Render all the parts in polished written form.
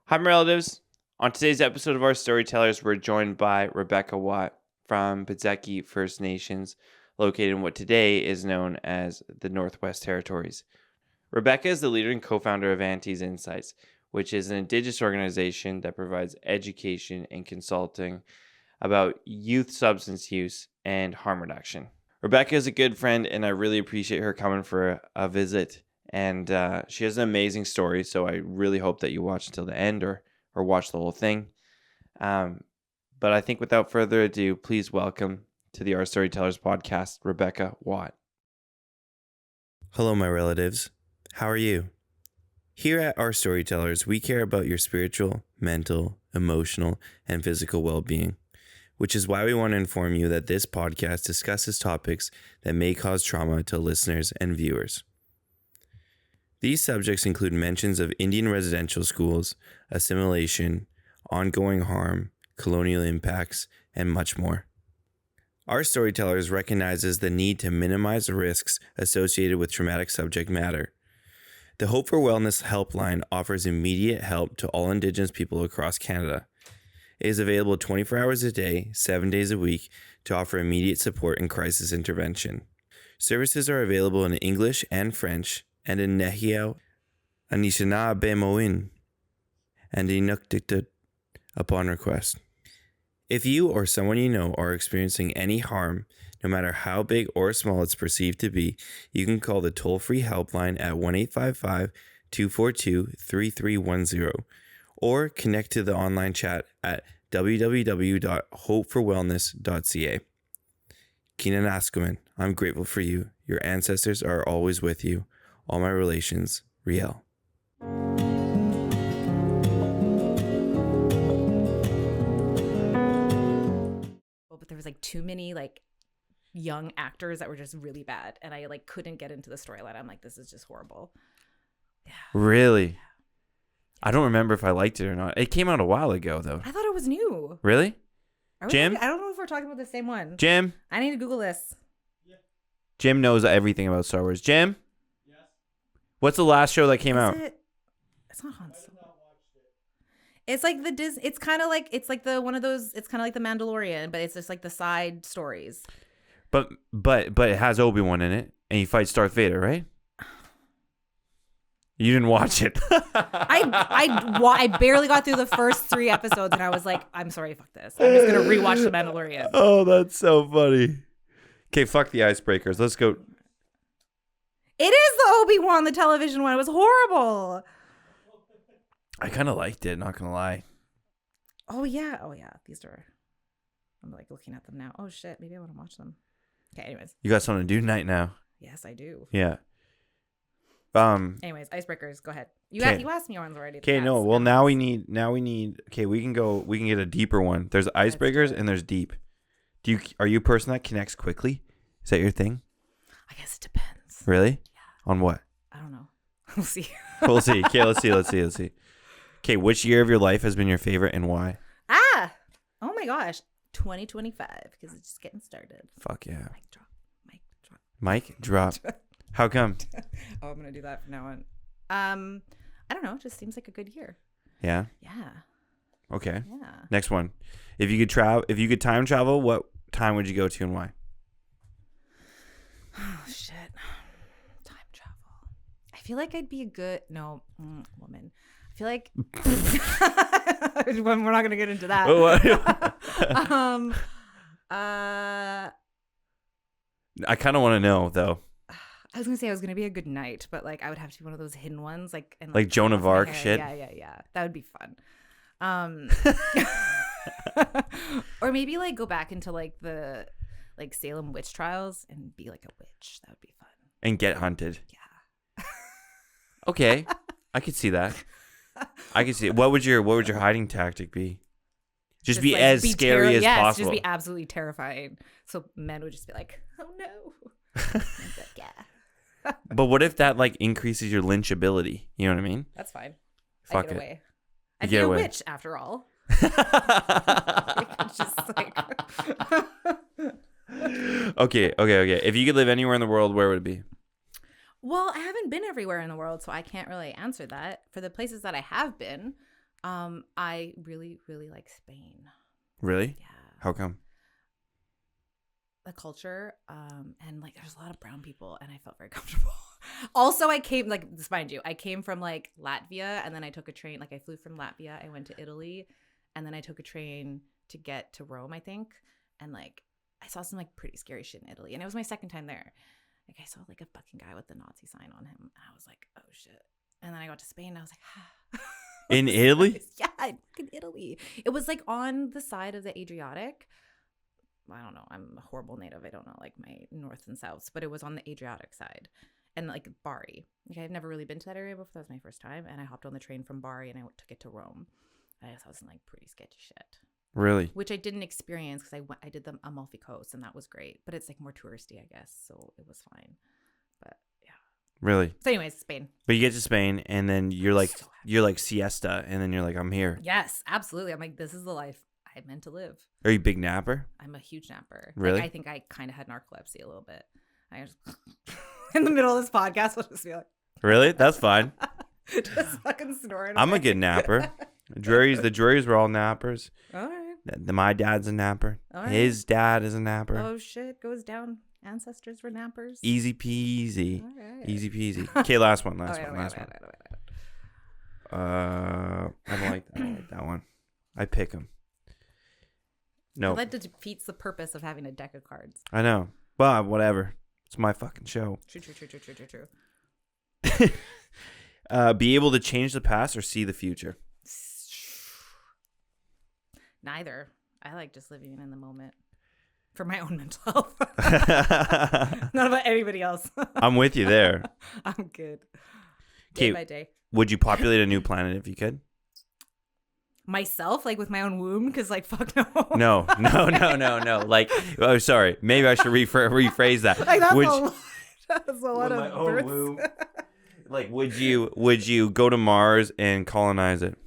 Hi, my relatives. On today's episode of Our Storytellers, we're joined by Rebecca Watt from Pehdzeh Kí First Nations, located in what today is known as the Northwest Territories. Rebecca is the leader and co-founder of Aunties Insights, which is an Indigenous organization that provides education and consulting about youth substance use and harm reduction. Rebecca is a good friend, and I really appreciate her coming for a visit. And she has an amazing story, so I really hope that you watch until the end or watch the whole thing. But I think without further ado, please welcome to the Our Storytellers podcast, Rebecca Watt. Hello, my relatives. How are you? Here at Our Storytellers, we care about your spiritual, mental, emotional, and physical well-being, which is why we want to inform you that this podcast discusses topics that may cause trauma to listeners and viewers. These subjects include mentions of Indian residential schools, assimilation, ongoing harm, colonial impacts, and much more. Our Storytellers recognizes the need to minimize the risks associated with traumatic subject matter. The Hope for Wellness helpline offers immediate help to all Indigenous people across Canada. It is available 24 hours a day, 7 days a week to offer immediate support and crisis intervention. Services are available in English and French, and in Nehiyaw, Anishinaabe and Inuktitut upon request. If you or someone you know are experiencing any harm, no matter how big or small it's perceived to be, you can call the toll-free helpline at 1-855-242-3310 or connect to the online chat at www.hopeforwellness.ca. Kinanaskaman, I'm grateful for you. Your ancestors are always with you. All my relations, Riel. Well, but there was like too many like young actors that were just really bad, and I like couldn't get into the storyline. I'm like, this is just horrible. Yeah. Really? Yeah. I don't remember if I liked it or not. It came out a while ago, though. I thought it was new. Really? Jim? I don't know if we're talking about the same one. Jim? I need to Google this. Jim knows everything about Star Wars. Jim? What's the last show that came out? It's not Han Solo. It's like the It's kind of like the one of those. It's kind of like the Mandalorian, but it's just like the side stories. But it has Obi-Wan in it, and he fights Darth Vader, right? You didn't watch it. I barely got through the first 3 episodes, and I was like, I'm sorry, fuck this. I'm just gonna rewatch the Mandalorian. Oh, that's so funny. Okay, fuck the icebreakers. Let's go. It is the Obi-Wan, the television one. It was horrible. I kind of liked it, not gonna lie. Oh yeah. These are. I'm like looking at them now. Oh shit, maybe I want to watch them. Okay, anyways. You got something to do tonight now. Yes, I do. Yeah. Anyways, icebreakers. Go ahead. You asked me ones already. Okay, no. Well, now we need. Okay, we can get a deeper one. There's icebreakers and there's deep. Are you a person that connects quickly? Is that your thing? I guess it depends. Really? Yeah. On what? I don't know. We'll see. We'll see. Okay, let's see. Okay, which year of your life has been your favorite and why? Oh my gosh. 2025, because it's just getting started. Fuck yeah. Mic drop. How come? Oh, I'm gonna do that from now on. I don't know. It just seems like a good year. Yeah. Yeah. Okay. Yeah. Next one. If you could time travel, what time would you go to and why? Oh shit. Time travel. I feel like I'd be a good woman. I feel like we're not gonna get into that. I kind of want to know though. I was gonna say I was gonna be a good knight, but like I would have to be one of those hidden ones, like Joan of Arc shit. Yeah. That would be fun. Or maybe like go back into like the Salem witch trials and be like a witch. That would be fun. And get hunted. Yeah. Okay, I could see that. I could see it. What would your hiding tactic be? Just be as scary as possible. Just be absolutely terrifying. So men would just be like, "Oh no." Like, yeah. But what if that like increases your lynchability? You know what I mean? That's fine. Fuck I get it. away. I'd be a witch after all. Okay. If you could live anywhere in the world, where would it be? Well, I haven't been everywhere in the world, so I can't really answer that. For the places that I have been, I really, really like Spain. Really? Yeah. How come? The culture, and like there's a lot of brown people, and I felt very comfortable. Also, I came, like, just mind you, I came from like Latvia, and then I took a train. Like I flew from Latvia, I went to Italy, and then I took a train to get to Rome, I think. And like I saw some like pretty scary shit in Italy, and it was my second time there. Like I saw like a fucking guy with the Nazi sign on him, and I was like, oh shit. And then I got to Spain, and I was like, ah. In Italy? Nice. Yeah, in Italy. It was like on the side of the Adriatic. I don't know. I'm a horrible native. I don't know like my north and souths, but it was on the Adriatic side, and like Bari. Okay, I'd never really been to that area before. That was my first time, and I hopped on the train from Bari and I took it to Rome. I saw some like pretty sketchy shit, Really? which I didn't experience because I did the Amalfi Coast, and that was great, but it's like more touristy, I guess, so it was fine. But yeah. Really? So, anyways, Spain. But you get to Spain and then you're like So happy. you're like siesta and then you're like, I'm here. Yes, absolutely. I'm like, this is the life I meant to live. Are you a big napper? I'm a huge napper. Really? Like, I think I kind of had narcolepsy a little bit. I just in the middle of this podcast, I'll just be like, Really? That's fine. just fucking snoring. I'm a away. good napper. The Drurys were all nappers. All right. My dad's a napper. All right. His dad is a napper. Oh shit, goes down. Ancestors were nappers. Easy peasy. All right. Easy peasy. Okay, last one. Last Oh, one. wait, Last wait, one. wait, wait, wait. I don't like that one. I pick them. No, That defeats the purpose of having a deck of cards. I know. Well, whatever. It's my fucking show. True. Be able to change the past or see the future. Neither. I like just living in the moment for my own mental health. Not about anybody else. I'm with you there. I'm good. Okay. Day by day. Would you populate a new planet if you could? Myself, like with my own womb, because like fuck no. No. Like, oh, sorry. Maybe I should rephrase that. Like that's Would a you- lot. That's a lot my of own births. womb. Like, would you go to Mars and colonize it,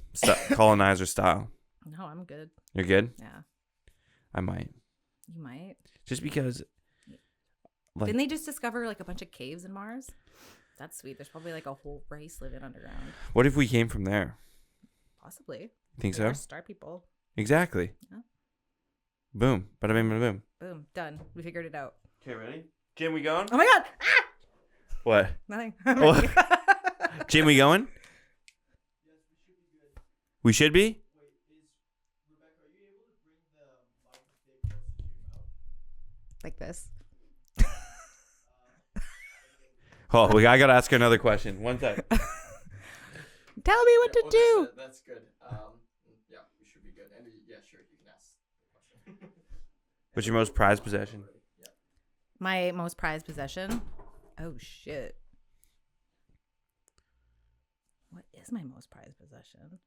colonizer style? No, I'm good. You're good. Yeah, I might, you might. just because. Like, Didn't they just discover like a bunch of caves in Mars? That's sweet. There's probably like a whole race living underground. what if we came from there? Possibly. Think We so? are star people. Exactly. Yeah. Boom. Bada bing, bada boom. Boom. Done. We figured it out. Okay, ready? Jim, we going? Oh my god. Ah! What? Nothing. Oh. Jim, we going? We should be? Like this. Oh, I gotta ask her another question. One sec. Tell me what to do. That's good. Yeah, we should be good. And yeah, sure, you can ask the question. What's your most prized possession? Yeah. My most prized possession? Oh shit. What is my most prized possession?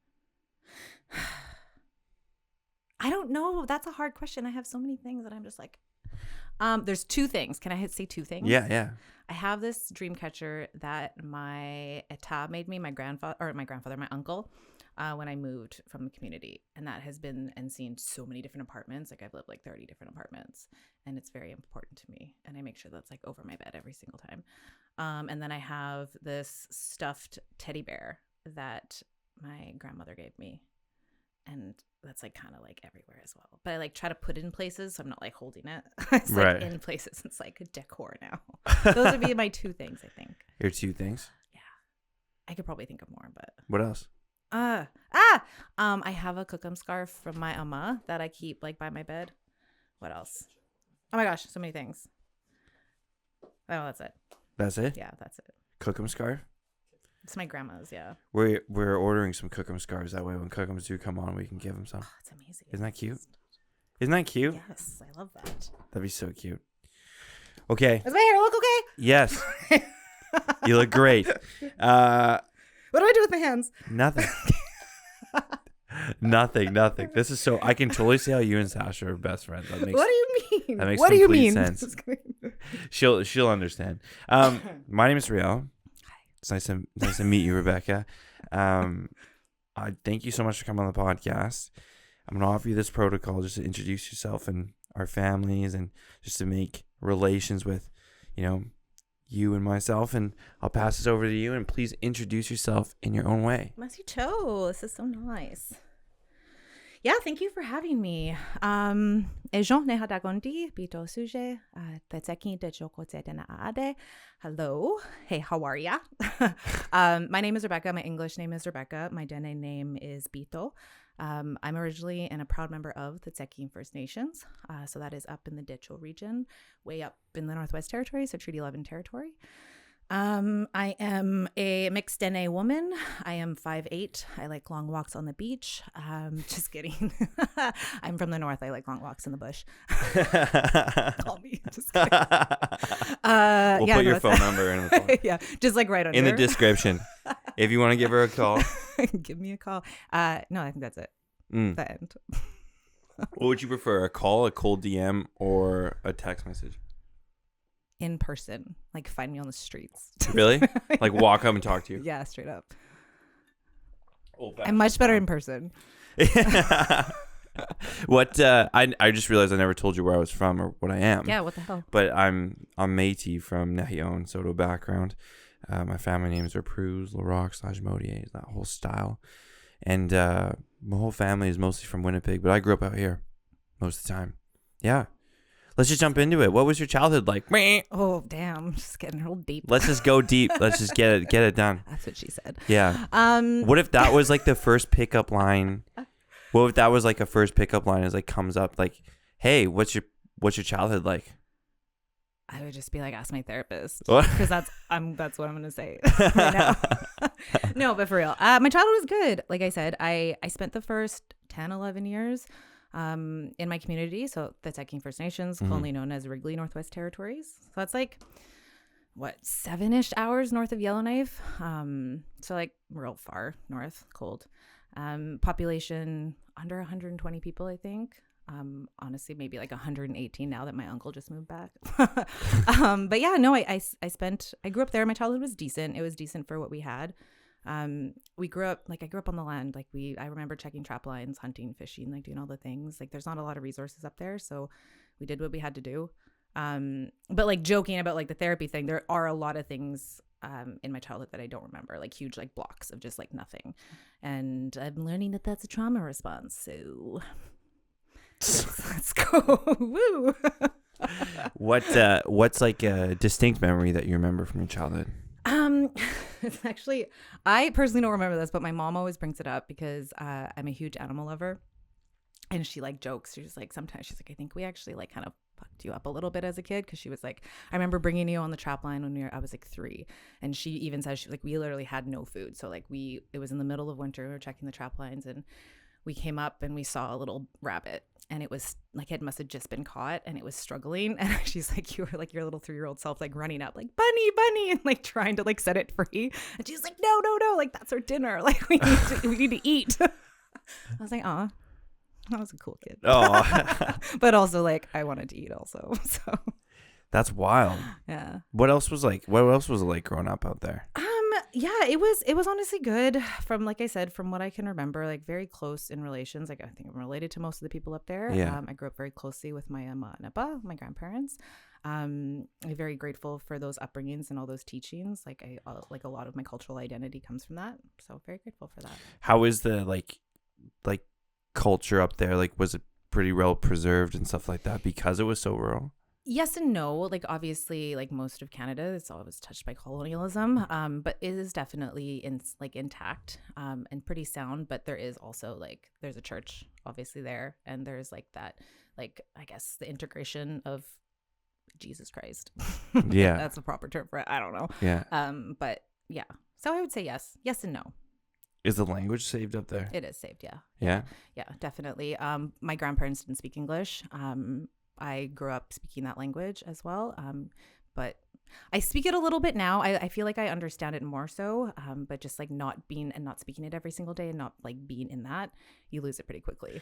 I don't know. That's a hard question. I have so many things that I'm just like there's two things. Can I say two things? Yeah. I have this dream catcher that my eta made me, my uncle, when I moved from the community. And that has been and seen so many different apartments. Like I've lived like 30 different apartments, and it's very important to me. And I make sure that's like over my bed every single time. And then I have this stuffed teddy bear that my grandmother gave me. And that's like kind of like everywhere as well. But I like try to put it in places, so I'm not like holding it. It's like Right. in places. It's like a decor now. Those would be my two things, I think. Your two things. I could probably think of more, but What else? I have a cookum scarf from my ama that I keep like by my bed. What else? Oh my gosh, so many things. Oh, that's it. That's it? Yeah, that's it. Cookum scarf? It's my grandma's. Yeah. We're ordering some cookum scarves. That way when cookums do come on, we can give them some. Oh, it's amazing. Isn't that cute? Isn't that cute? Yes, I love that. That'd be so cute. Okay. Does my hair look okay? Yes. You look great. What do I do with my hands? Nothing. Nothing. This is so. I can totally see how you and Sasha are best friends. That makes. What do you mean? that makes what do you complete mean? sense. She'll understand. My name is Riel. It's nice to meet you, Rebecca. I thank you so much for coming on the podcast. I'm gonna offer you this protocol just to introduce yourself and our families, and just to make relations with, you and myself, and I'll pass this over to you, and please introduce yourself in your own way. Merci Cho. This is so nice. Yeah, thank you for having me. Ejon ne hadagondi bito suje teteki de chokote dena ade. Hello. Hey, how are ya? My name is Rebecca. My English name is Rebecca. My Dene name is Bito. I'm originally and a proud member of the Pehdzeh Kí First Nations. So that is up in the Decho region, way up in the Northwest Territory, so Treaty 11 territory. I am a mixed Dene woman. I am 5'8". I like long walks on the beach. Just kidding. I'm from the north. I like long walks in the bush. Call me. Just kidding. We'll put your phone number in the phone. Yeah, just like right under in the description. If you want to give her a call. Give me a call. No, I think that's it. The end. What would you prefer, a call, a cold DM, or a text message? In person, like find me on the streets. Really? Like walk up and talk to you? Yeah, straight up. Old-fashioned I'm much better style. in person. What I just realized I never told you where I was from or what I am. Yeah, what the hell? But I'm Métis from Nehion, Soto background. My family names are Pruz, Larocque, /Modier, that whole style. And my whole family is mostly from Winnipeg, but I grew up out here most of the time. Yeah. Let's just jump into it. What was your childhood like? Oh, damn. Just getting real deep. Let's just go deep. Let's just get it done. That's what she said. Yeah. What if that was like the first pickup line? What if that was like a first pickup line as like comes up like, hey, what's your childhood like? I would just be like, ask my therapist. What? Because that's what I'm going to say right now. No, but for real. My childhood was good. Like I said, I spent the first 10, 11 years in my community. So the Pehdzeh Kí First Nations, commonly known as Wrigley Northwest Territories. So that's like, 7-ish hours north of Yellowknife. So like real far north, cold. Population under 120 people, I think. Honestly, maybe like 118 now that my uncle just moved back. But yeah, no, I grew up there. My childhood was decent. It was decent for what we had. I grew up on the land. Like I remember checking trap lines, hunting, fishing, like doing all the things. Like there's not a lot of resources up there. So we did what we had to do. But like joking about like the therapy thing, there are a lot of things in my childhood that I don't remember, like huge like blocks of just like nothing. And I'm learning that that's a trauma response. So let's go. Woo. What's like a distinct memory that you remember from your childhood? It's actually, I personally don't remember this, but my mom always brings it up because I'm a huge animal lover, and she like jokes. She's like, sometimes she's like, I think we actually like kind of fucked you up a little bit as a kid, because she was like, I remember bringing you on the trap line when I was like 3, and she even says she like we literally had no food, so like it was in the middle of winter, we were checking the trap lines, and we came up and we saw a little rabbit, and it was like it must have just been caught, and it was struggling, and she's like, you were like your little 3-year-old self like running up like bunny and like trying to like set it free, and she's like no, like that's our dinner, like we need to eat. I was like, I was a cool kid. Oh. But also like I wanted to eat also. So That's wild. yeah. What else was it like growing up out there? Yeah, it was honestly good. From like I said, from what I can remember, like very close in relations. Like I think I'm related to most of the people up there. Yeah. I grew up very closely with my ama and apa, my grandparents. I'm very grateful for those upbringings and all those teachings. Like a lot of my cultural identity comes from that. So very grateful for that. How is the like culture up there? Like, was it pretty well preserved and stuff like that because it was so rural? Yes and no. Like obviously, like most of Canada, it's always touched by colonialism. But it is definitely intact and pretty sound. But there is also like there's a church obviously there, and there's like that, like I guess the integration of Jesus Christ. Yeah, that's a proper term for it. I don't know. Yeah. But yeah. So I would say yes and no. Is the language saved up there? It is saved. Yeah. Yeah. Yeah, definitely. My grandparents didn't speak English. I grew up speaking that language as well. But I speak it a little bit now. I feel like I understand it more so. But just like not speaking it every single day and not like being in that, you lose it pretty quickly.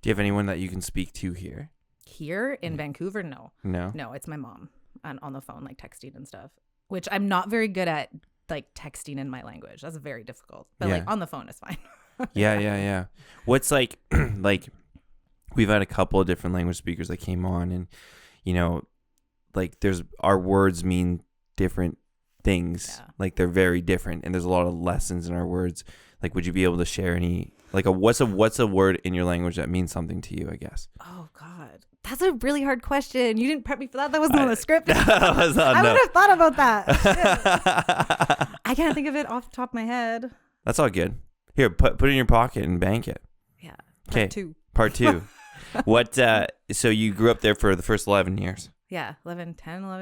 Do you have anyone that you can speak to here? Here in Vancouver? No, it's my mom on the phone, like texting and stuff, which I'm not very good at, like texting in my language. That's very difficult. But like on the phone is fine. Yeah. What's like we've had a couple of different language speakers that came on, and like our words mean different things. Yeah. Like they're very different, and there's a lot of lessons in our words. Like, would you be able to share any, like, what's a word in your language that means something to you, I guess? Oh God, that's a really hard question. You didn't prep me for that. That wasn't on the script. That was not, I no. would have thought about that. Shit. I can't think of it off the top of my head. That's all good. Here, put it in your pocket and bank it. Yeah. Okay. Part 2. What, so you grew up there for the first 11 years. Yeah. 11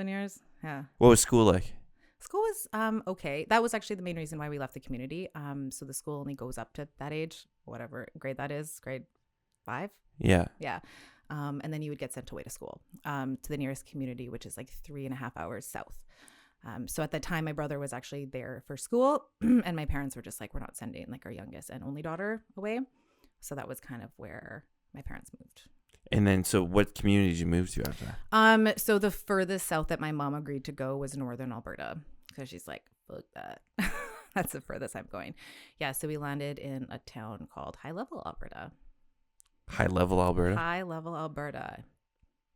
years. Yeah. What was school like? School was okay. That was actually the main reason why we left the community. So the school only goes up to that age, whatever grade that is, grade 5. Yeah. Yeah. And then you would get sent away to school, to the nearest community, which is like 3.5 hours south. So at the time, my brother was actually there for school, and my parents were just like, we're not sending like our youngest and only daughter away. So that was kind of where my parents moved. And then, so what community did you move to after that? So the furthest south that my mom agreed to go was northern Alberta. So she's like, fuck that. That's the furthest I'm going. Yeah. So we landed in a town called High Level, Alberta. High Level, Alberta? High Level, Alberta.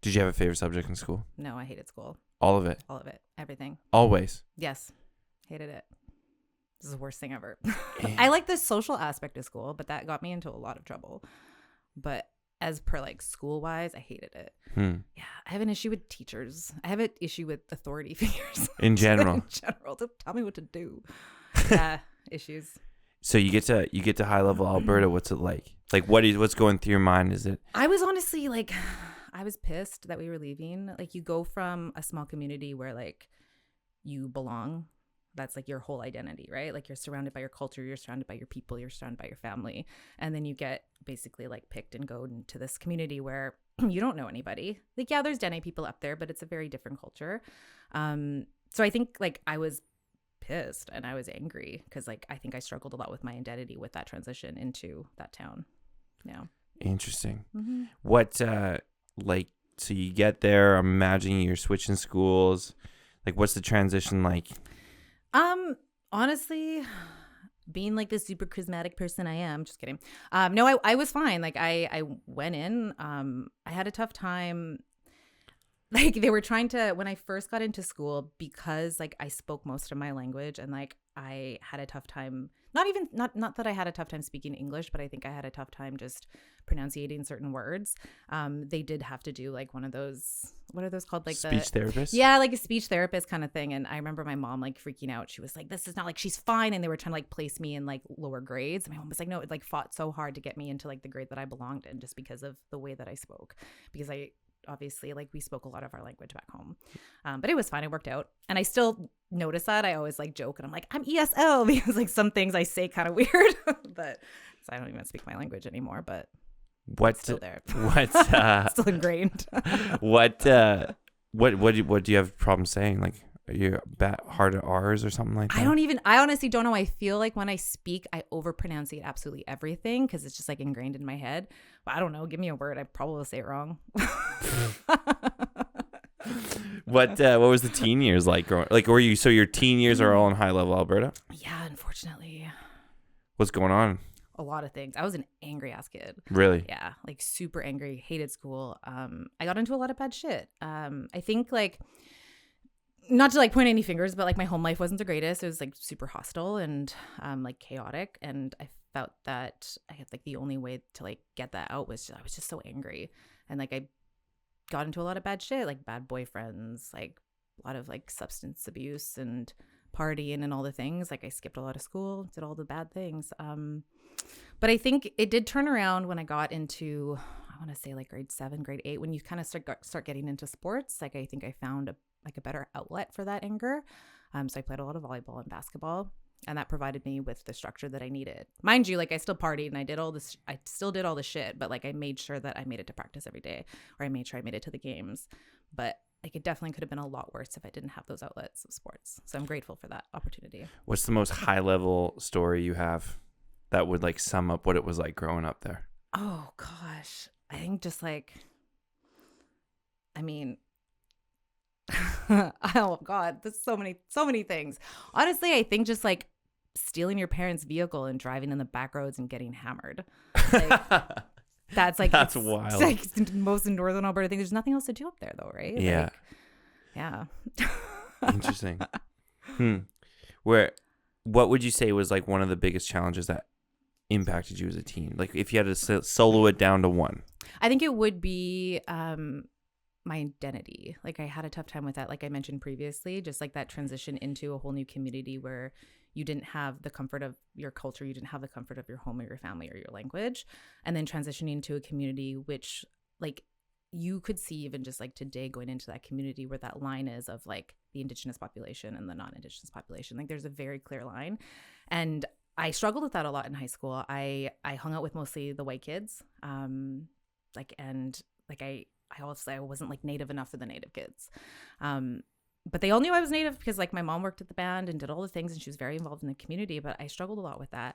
Did you have a favorite subject in school? No, I hated school. All of it? All of it. Everything. Always? Yes. Hated it. This is the worst thing ever. I like the social aspect of school, but that got me into a lot of trouble. But as per like school wise, I hated it. Yeah. I have an issue with teachers. I have an issue with authority figures. In general? In general. To tell me what to do. Yeah. Issues. So you get to High Level, Alberta. What's it like? Like, what's going through your mind? Is it? I was honestly like, I was pissed that we were leaving. Like, you go from a small community where like you belong. That's like your whole identity, right? Like you're surrounded by your culture, you're surrounded by your people, you're surrounded by your family. And then you get basically like picked and go into this community where you don't know anybody. Like, yeah, there's Dene people up there, but it's a very different culture. So I think like I was pissed and I was angry because like I think I struggled a lot with my identity with that transition into that town. Yeah. Interesting. Mm-hmm. What, like, so you get there, I'm imagining you're switching schools. Like, what's the transition like? Honestly, being like the super charismatic person I am, just kidding. No, I was fine. Like I went in, I had a tough time. Like they were trying to, when I first got into school, because like I spoke most of my language and like I had a tough time, not that I had a tough time speaking English, but I think I had a tough time just pronunciating certain words. They did have to do like one of those, what are those called? Like speech therapist? Yeah, like a speech therapist kind of thing. And I remember my mom like freaking out. She was like, this is not like, she's fine. And they were trying to like place me in like lower grades. And my mom was like, no, it like fought so hard to get me into like the grade that I belonged in just because of the way that I spoke. Because I obviously like we spoke a lot of our language back home. But it was fine. It worked out. And I still notice that. I always like joke and I'm like, I'm ESL because like some things I say kind of weird. But so I don't even speak my language anymore, but what's still there. What's still ingrained. What do you have problems saying? Like, are you hard at R's or something like that? I honestly don't know. I feel like when I speak, I overpronunciate absolutely everything because it's just like ingrained in my head. But I don't know. Give me a word. I probably will say it wrong. What was the teen years like growing? Like, were you, so your teen years are all in High Level, Alberta? Yeah, unfortunately. What's going on? A lot of things. I was an angry ass kid. Really? Yeah, like super angry, hated school. I got into a lot of bad shit. I think like, not to like point any fingers, but like my home life wasn't the greatest. It was like super hostile and like chaotic. And I felt that I had like the only way to like get that out was I was just so angry. And like I got into a lot of bad shit, like bad boyfriends, like a lot of like substance abuse and partying and all the things. Like I skipped a lot of school, did all the bad things. But I think it did turn around when I got into, I want to say like grade 7, grade 8, when you kind of start getting into sports. Like I think I found a better outlet for that anger. So I played a lot of volleyball and basketball, and that provided me with the structure that I needed. Mind you, like I still partied and I did all this, I still did all the shit, but like I made sure that I made it to practice every day, or I made sure I made it to the games. But like it definitely could have been a lot worse if I didn't have those outlets of sports. So I'm grateful for that opportunity. What's the most high level story you have that would like sum up what it was like growing up there? Oh gosh. I think just like, I mean, oh God, there's so many things. Honestly, I think just like stealing your parents' vehicle and driving in the back roads and getting hammered. Like, that's wild. It's like most in northern Alberta thing. There's nothing else to do up there though, right? Yeah. Like, yeah. Interesting. What would you say was like one of the biggest challenges that impacted you as a teen? Like if you had to solo it down to one. I think it would be my identity. Like I had a tough time with that. Like I mentioned previously, just like that transition into a whole new community where you didn't have the comfort of your culture, you didn't have the comfort of your home or your family or your language, and then transitioning to a community which like you could see even just like today going into that community where that line is of like the Indigenous population and the non-Indigenous population. Like there's a very clear line. And I struggled with that a lot in high school. I hung out with mostly the white kids. I wasn't like native enough for the native kids. But they all knew I was native because like my mom worked at the band and did all the things and she was very involved in the community, but I struggled a lot with that.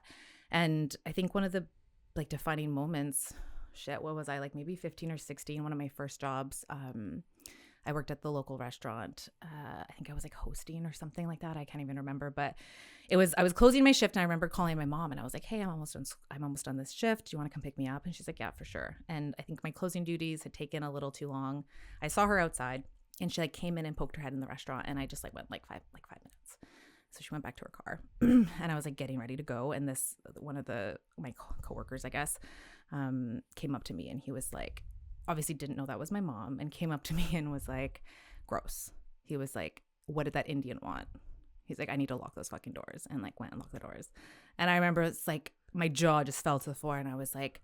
And I think one of the like defining moments, what was I, like maybe 15 or 16, one of my first jobs, I worked at the local restaurant. I think I was like hosting or something like that. I can't even remember, but I was closing my shift and I remember calling my mom and I was like, hey, I'm almost done this shift. Do you want to come pick me up? And she's like, yeah, for sure. And I think my closing duties had taken a little too long. I saw her outside and she like came in and poked her head in the restaurant and I just like went like five minutes. So she went back to her car and I was like getting ready to go. And one of my coworkers, I guess, came up to me and he was like, obviously didn't know that was my mom, and came up to me and was like, gross. He was like, what did that Indian want? He's like, I need to lock those fucking doors, and like went and locked the doors. And I remember it's like my jaw just fell to the floor and I was like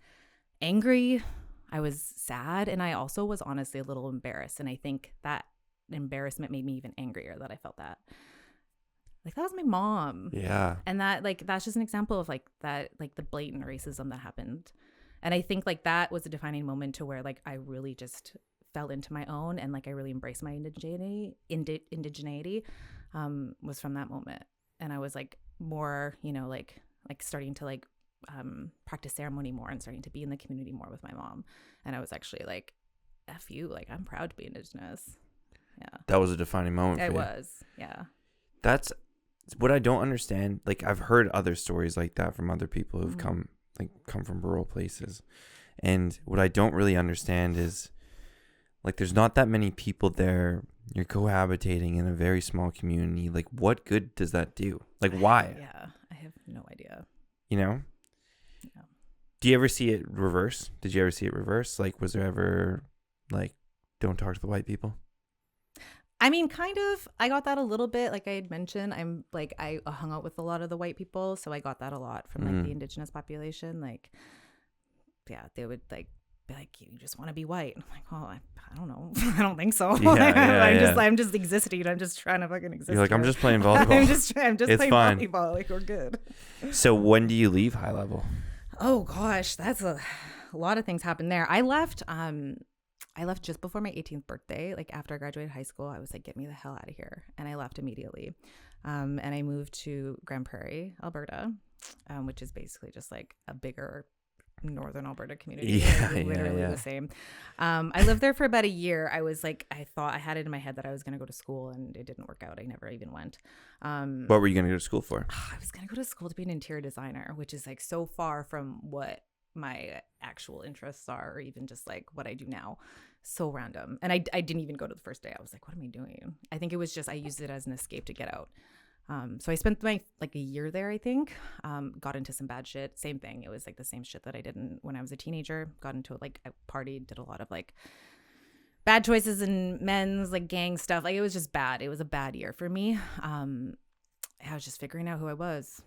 angry. I was sad. And I also was honestly a little embarrassed. And I think that embarrassment made me even angrier that I felt that. Like that was my mom. Yeah. And that's just an example of like that, like the blatant racism that happened. And I think like that was a defining moment to where like I really just fell into my own and like I really embraced my indigeneity was from that moment. And I was like more, like starting to like practice ceremony more and starting to be in the community more with my mom. And I was actually like, F you, like I'm proud to be Indigenous. Yeah. That was a defining moment for you. It was. Yeah. That's what I don't understand. Like I've heard other stories like that from other people who've come from rural places. And what I don't really understand is like there's not that many people there. You're cohabitating in a very small community. Like what good does that do? Like why? Yeah, I have no idea. Yeah. Do you ever see it reverse? Did you ever see it reverse? Like was there ever like don't talk to the white people? I mean, kind of. I got that a little bit. Like I had mentioned, I hung out with a lot of the white people, so I got that a lot from like the Indigenous population. Like, yeah, they would like be like, "You just want to be white." I'm like, "Oh, I don't know. I don't think so. I'm just existing. I'm just trying to fucking exist." You're like, here. I'm just playing volleyball. I'm just playing fine. volleyball. Like we're good. So when do you leave high level? Oh gosh, that's a lot of things happened there. I left just before my 18th birthday. Like after I graduated high school, I was like, get me the hell out of here. And I left immediately. And I moved to Grand Prairie, Alberta, which is basically just like a bigger northern Alberta community. Literally the same. I lived there for about a year. I thought I had it in my head that I was going to go to school and it didn't work out. I never even went. What were you going to go to school for? I was going to go to school to be an interior designer, which is like so far from what my actual interests are, or even just like what I do now. So random. And I didn't even go to the first day. I was like, what am I doing? I think it was just I used it as an escape to get out. So I spent a year there, I think. Got into some bad shit. Same thing. It was like the same shit that I did when I was a teenager. Got into like a party, did a lot of like bad choices in men's like gang stuff. Like it was just bad. It was a bad year for me. I was just figuring out who I was.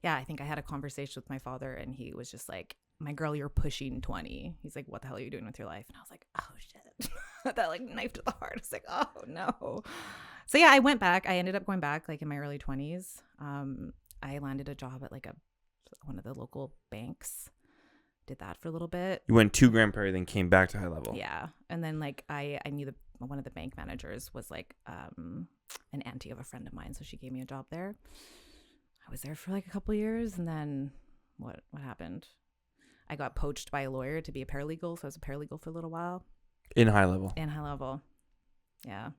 Yeah, I think I had a conversation with my father and he was just like, my girl, you're pushing 20. He's like, what the hell are you doing with your life? And I was like, oh shit. That like knife to the heart. I was like, oh no. So yeah, I went back. I ended up going back like in my early 20s. I landed a job at like one of the local banks. Did that for a little bit. You went to Grand Prairie, then came back to high level. Yeah. And then like I knew one of the bank managers was like an auntie of a friend of mine. So she gave me a job there. I was there for like a couple years, and then what happened? I got poached by a lawyer to be a paralegal, so I was a paralegal for a little while. In high level. Yeah.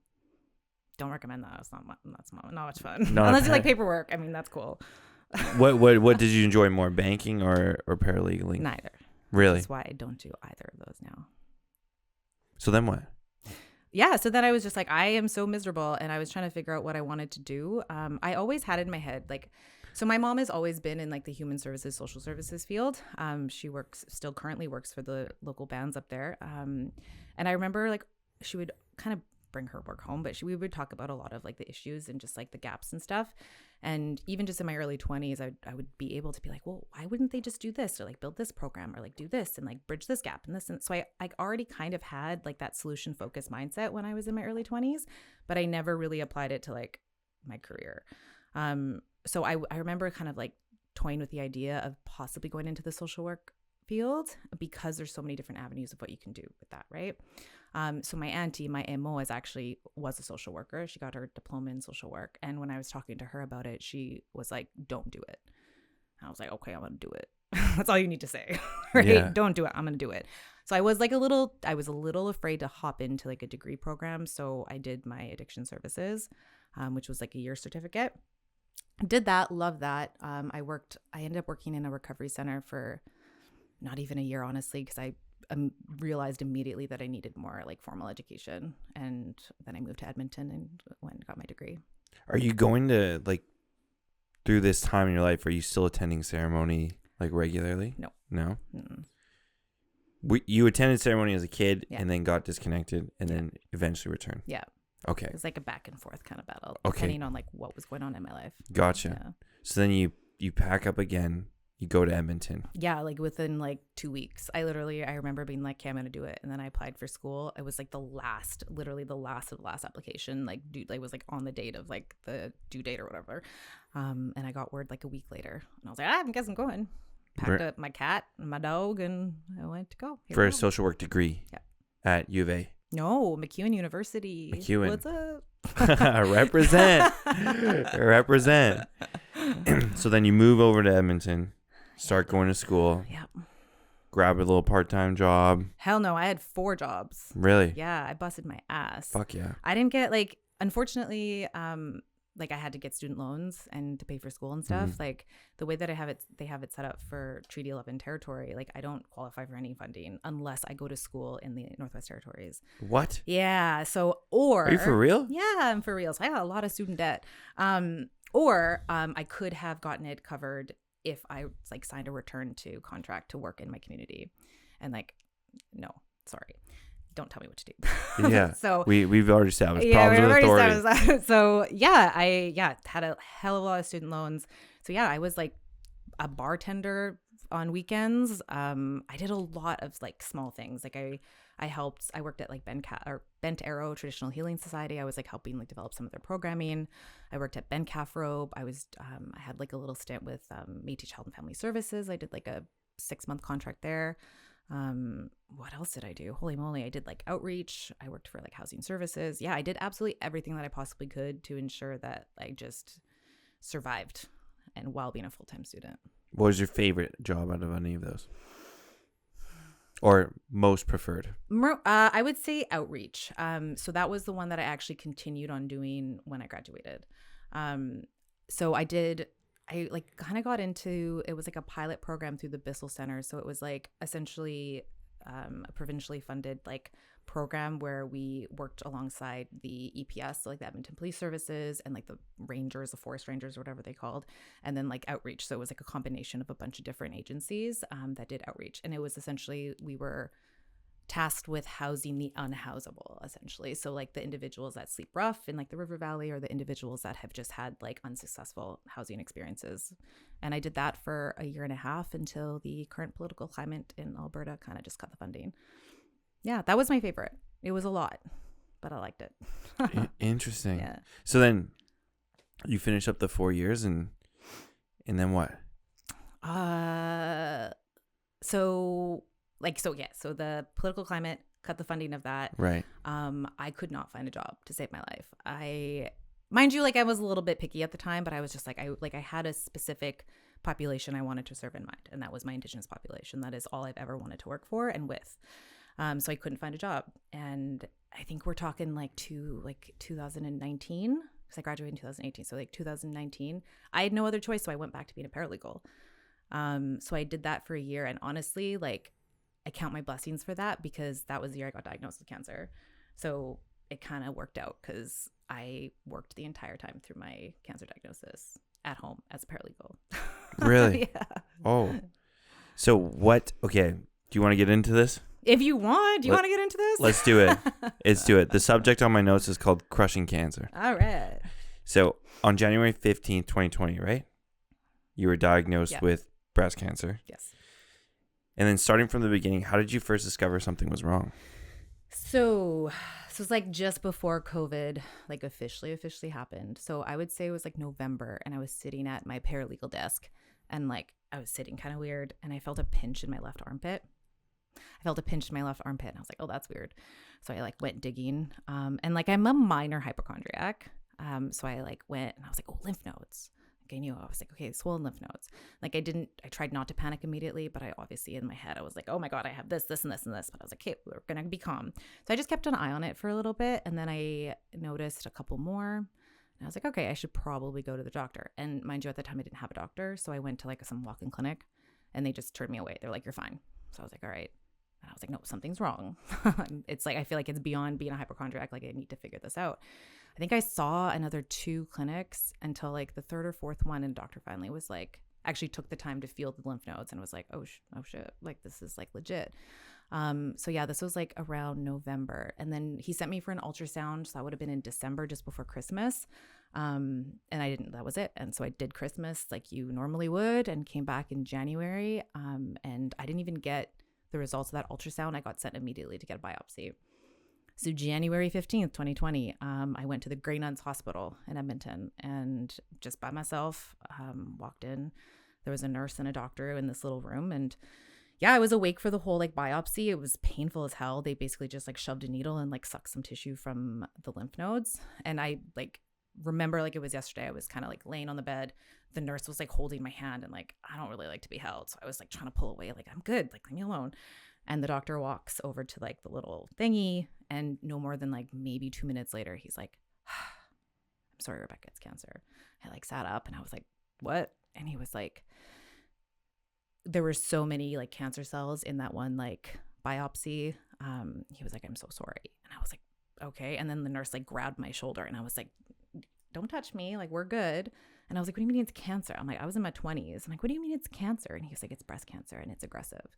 Don't recommend that. It's not much fun. Unless you like paperwork. I mean, that's cool. What did you enjoy more, banking or paralegaling? Neither. Really? That's why I don't do either of those now. So then what? yeah, so then I was just like, I am so miserable, and I was trying to figure out what I wanted to do. I always had in my head, like, so my mom has always been in like the human services, social services field. She still currently works for the local bands up there. And I remember like she would kind of bring her work home, but we would talk about a lot of like the issues and just like the gaps and stuff. And even just in my early 20s, I would be able to be like, well, why wouldn't they just do this or like build this program or like do this and like bridge this gap and this? And so I already kind of had like that solution focused mindset when I was in my early 20s, but I never really applied it to like my career. So I remember kind of like toying with the idea of possibly going into the social work field because there's so many different avenues of what you can do with that, right? So my auntie, my MO, was a social worker. She got her diploma in social work. And when I was talking to her about it, she was like, don't do it. I was like, okay, I'm going to do it. That's all you need to say, right? Yeah. Don't do it. I'm going to do it. So I was a little afraid to hop into like a degree program. So I did my addiction services, which was like a year certificate. Did that, love that. I ended up working in a recovery center for not even a year, honestly, because I realized immediately that I needed more like formal education. And then I moved to Edmonton and went and got my degree. Are you going to, like, through this time in your life, are you still attending ceremony, like, regularly? No. No? Mm-mm. You attended ceremony as a kid Yeah. and then got disconnected and then eventually returned. Yeah. Okay. It was like a back and forth kind of battle, Okay. depending on like what was going on in my life. Gotcha. Yeah. So then you pack up again, you go to Edmonton. Yeah, like within like 2 weeks. I remember being like, okay, I'm going to do it. And then I applied for school. It was like literally the last of the last application. Like, dude, I was like on the date of like the due date or whatever. And I got word like a week later. And I was like, I guess I'm going. Packed up my cat and my dog and I went to go. Here For we a go. social work degree at U of A. No, McEwen University. McEwen. What's up? Represent. Represent. So then you move over to Edmonton, start going to school, Yeah. grab a little part-time job. Hell no, I had 4 jobs. Really? Yeah, I busted my ass. Fuck yeah. I didn't get like, unfortunately, like I had to get student loans and to pay for school and stuff. Mhm. Like the way that they have it set up for Treaty 11 territory, like I don't qualify for any funding unless I go to school in the Northwest Territories. What? Yeah. So, or Are you for real? Yeah, I'm for real. So I got a lot of student debt. Or I could have gotten it covered if I like signed a return to contract to work in my community. And like, no, sorry. Don't tell me what to do. Yeah. So we've already established yeah, problems we've with already authority. established that. So yeah, I had a hell of a lot of student loans. So yeah, I was like a bartender on weekends. I did a lot of like small things. Like I worked at like Bent Arrow Traditional Healing Society. I was like helping like develop some of their programming. I worked at Ben Calf Robe. I had like a little stint with Métis Child and Family Services. I did like a 6-month contract there. What else did I do? Holy moly, I did like outreach. I worked for like housing services. Yeah, I did absolutely everything that I possibly could to ensure that I just survived and while being a full-time student. What was your favorite job out of any of those? Or most preferred? I would say outreach. So that was the one that I actually continued on doing when I graduated. So I like kind of got into, it was like a pilot program through the Bissell Center. So it was like essentially a provincially funded like program where we worked alongside the EPS, so like the Edmonton Police Services and like the Rangers, the Forest Rangers or whatever they called, and then like outreach. So it was like a combination of a bunch of different agencies that did outreach. And it was essentially, we were tasked with housing the unhousable, essentially. So like the individuals that sleep rough in like the River Valley, or the individuals that have just had like unsuccessful housing experiences. And I did that for a year and a half until the current political climate in Alberta kind of just cut the funding. Yeah, that was my favorite. It was a lot, but I liked it. Interesting. Yeah. So then you finish up the 4 years and then what? So the political climate cut the funding of that. Right. I could not find a job to save my life. Mind you, like I was a little bit picky at the time, but I was just like, I had a specific population I wanted to serve in mind, and that was my Indigenous population. That is all I've ever wanted to work for and with. So I couldn't find a job, and I think we're talking like 2019, because I graduated in 2018. So like 2019, I had no other choice, so I went back to being a paralegal. So I did that for a year, and honestly, like I count my blessings for that, because that was the year I got diagnosed with cancer. So it kind of worked out because I worked the entire time through my cancer diagnosis at home as a paralegal. Really? Yeah. Oh. So what? Okay. Do you want to get into this? If you want, do you want to get into this? Let's do it. Let's do it. The subject on my notes is called Crushing Cancer. All right. So on January 15th, 2020, right? You were diagnosed with breast cancer. Yes. And then starting from the beginning, how did you first discover something was wrong? So it was like just before COVID, like officially happened. So I would say it was like November, and I was sitting at my paralegal desk, and like I was sitting kind of weird, and I felt a pinch in my left armpit. And I was like, oh, that's weird. So I like went digging, and like I'm a minor hypochondriac. So I like went and I was like, oh, lymph nodes. Like I knew, I was like, okay, swollen lymph nodes. Like I tried not to panic immediately, but I obviously in my head, I was like, oh my God, I have this, this, and this, and this. But I was like, okay, we're going to be calm. So I just kept an eye on it for a little bit. And then I noticed a couple more. And I was like, okay, I should probably go to the doctor. And mind you, at the time I didn't have a doctor. So I went to like some walk-in clinic, and they just turned me away. They're like, you're fine. So I was like, all right. And I was like, no, something's wrong. It's like, I feel like it's beyond being a hypochondriac. Like I need to figure this out. I think I saw another 2 clinics until like the 3rd or 4th one. And doctor finally was like, actually took the time to feel the lymph nodes and was like, oh shit, like this is like legit. So yeah, this was like around November. And then he sent me for an ultrasound. So that would have been in December, just before Christmas. And that was it. And so I did Christmas like you normally would, and came back in January. And I didn't even get the results of that ultrasound. I got sent immediately to get a biopsy. So January 15th, 2020, I went to the Grey Nuns Hospital in Edmonton, and just by myself, walked in. There was a nurse and a doctor in this little room. And yeah, I was awake for the whole like biopsy. It was painful as hell. They basically just like shoved a needle and like sucked some tissue from the lymph nodes. And I like remember like it was yesterday. I was kind of like laying on the bed. The nurse was like holding my hand, and like, I don't really like to be held. So I was like trying to pull away, like, I'm good, like, leave me alone. And the doctor walks over to like the little thingy, and no more than like maybe 2 minutes later, he's like, I'm sorry, Rebecca, it's cancer. I like sat up, and I was like, what? And he was like, there were so many like cancer cells in that one like biopsy. He was like, I'm so sorry. And I was like, okay. And then the nurse like grabbed my shoulder, and I was like, don't touch me, like we're good. And I was like, what do you mean it's cancer? I'm like, I was in my 20s. I'm like, what do you mean it's cancer? And he was like, it's breast cancer and it's aggressive.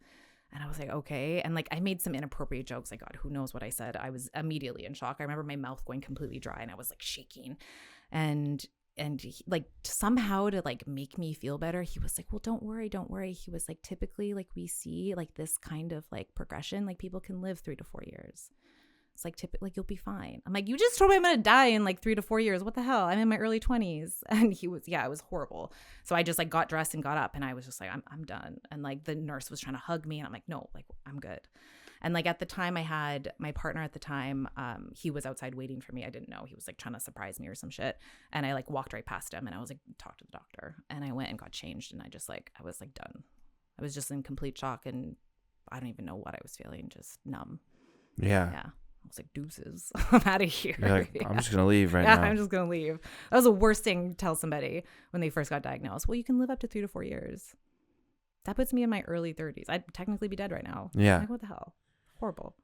And I was like, okay. And like, I made some inappropriate jokes. Like, God, who knows what I said? I was immediately in shock. I remember my mouth going completely dry, and I was like shaking. And he, like, somehow to like make me feel better, he was like, well, don't worry. He was like, typically like we see like this kind of like progression, like people can live 3 to 4 years. It's like typically like you'll be fine. I'm like, you just told me I'm gonna die in like 3 to 4 years. What the hell? I'm in my early 20s. And he was, yeah, it was horrible. So I just like got dressed and got up, and I was just like, I'm done. And like the nurse was trying to hug me, and I'm like, no, like I'm good. And like at the time, I had my partner at the time, he was outside waiting for me. I didn't know. He was like trying to surprise me or some shit. And I like walked right past him, and I was like, talk to the doctor. And I went and got changed, and I was like done. I was just in complete shock, and I don't even know what I was feeling, just numb. Yeah. Yeah. I was like, deuces, I'm out of here. You're like, I'm just going to leave now. I'm just going to leave. That was the worst thing to tell somebody when they first got diagnosed. Well, you can live up to 3 to 4 years. That puts me in my early 30s. I'd technically be dead right now. Yeah. Like, what the hell? Horrible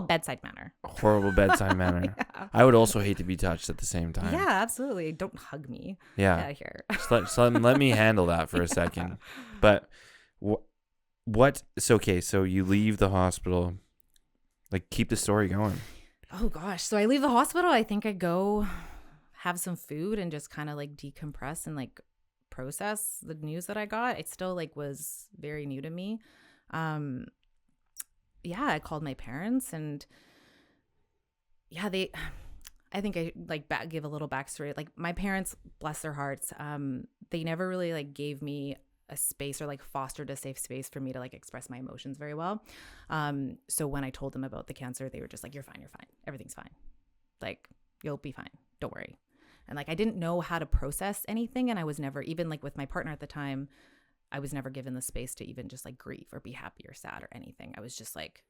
bedside manner. Horrible bedside manner. Yeah. I would also hate to be touched at the same time. Yeah, absolutely. Don't hug me. Yeah. Get out of here. just let me handle that for a second. But what? So, okay, so you leave the hospital. Like, keep the story going. Oh, gosh. So I leave the hospital. I think I go have some food and just kind of like decompress and like process the news that I got. It still like was very new to me. Yeah, I called my parents, and yeah, I think I like give a little backstory. Like my parents, bless their hearts, they never really like gave me a space or like fostered a safe space for me to like express my emotions very well. So when I told them about the cancer, they were just like, you're fine. Everything's fine. Like, you'll be fine. Don't worry. And like, I didn't know how to process anything. And I was never, even like with my partner at the time, I was never given the space to even just like grieve or be happy or sad or anything. I was just like,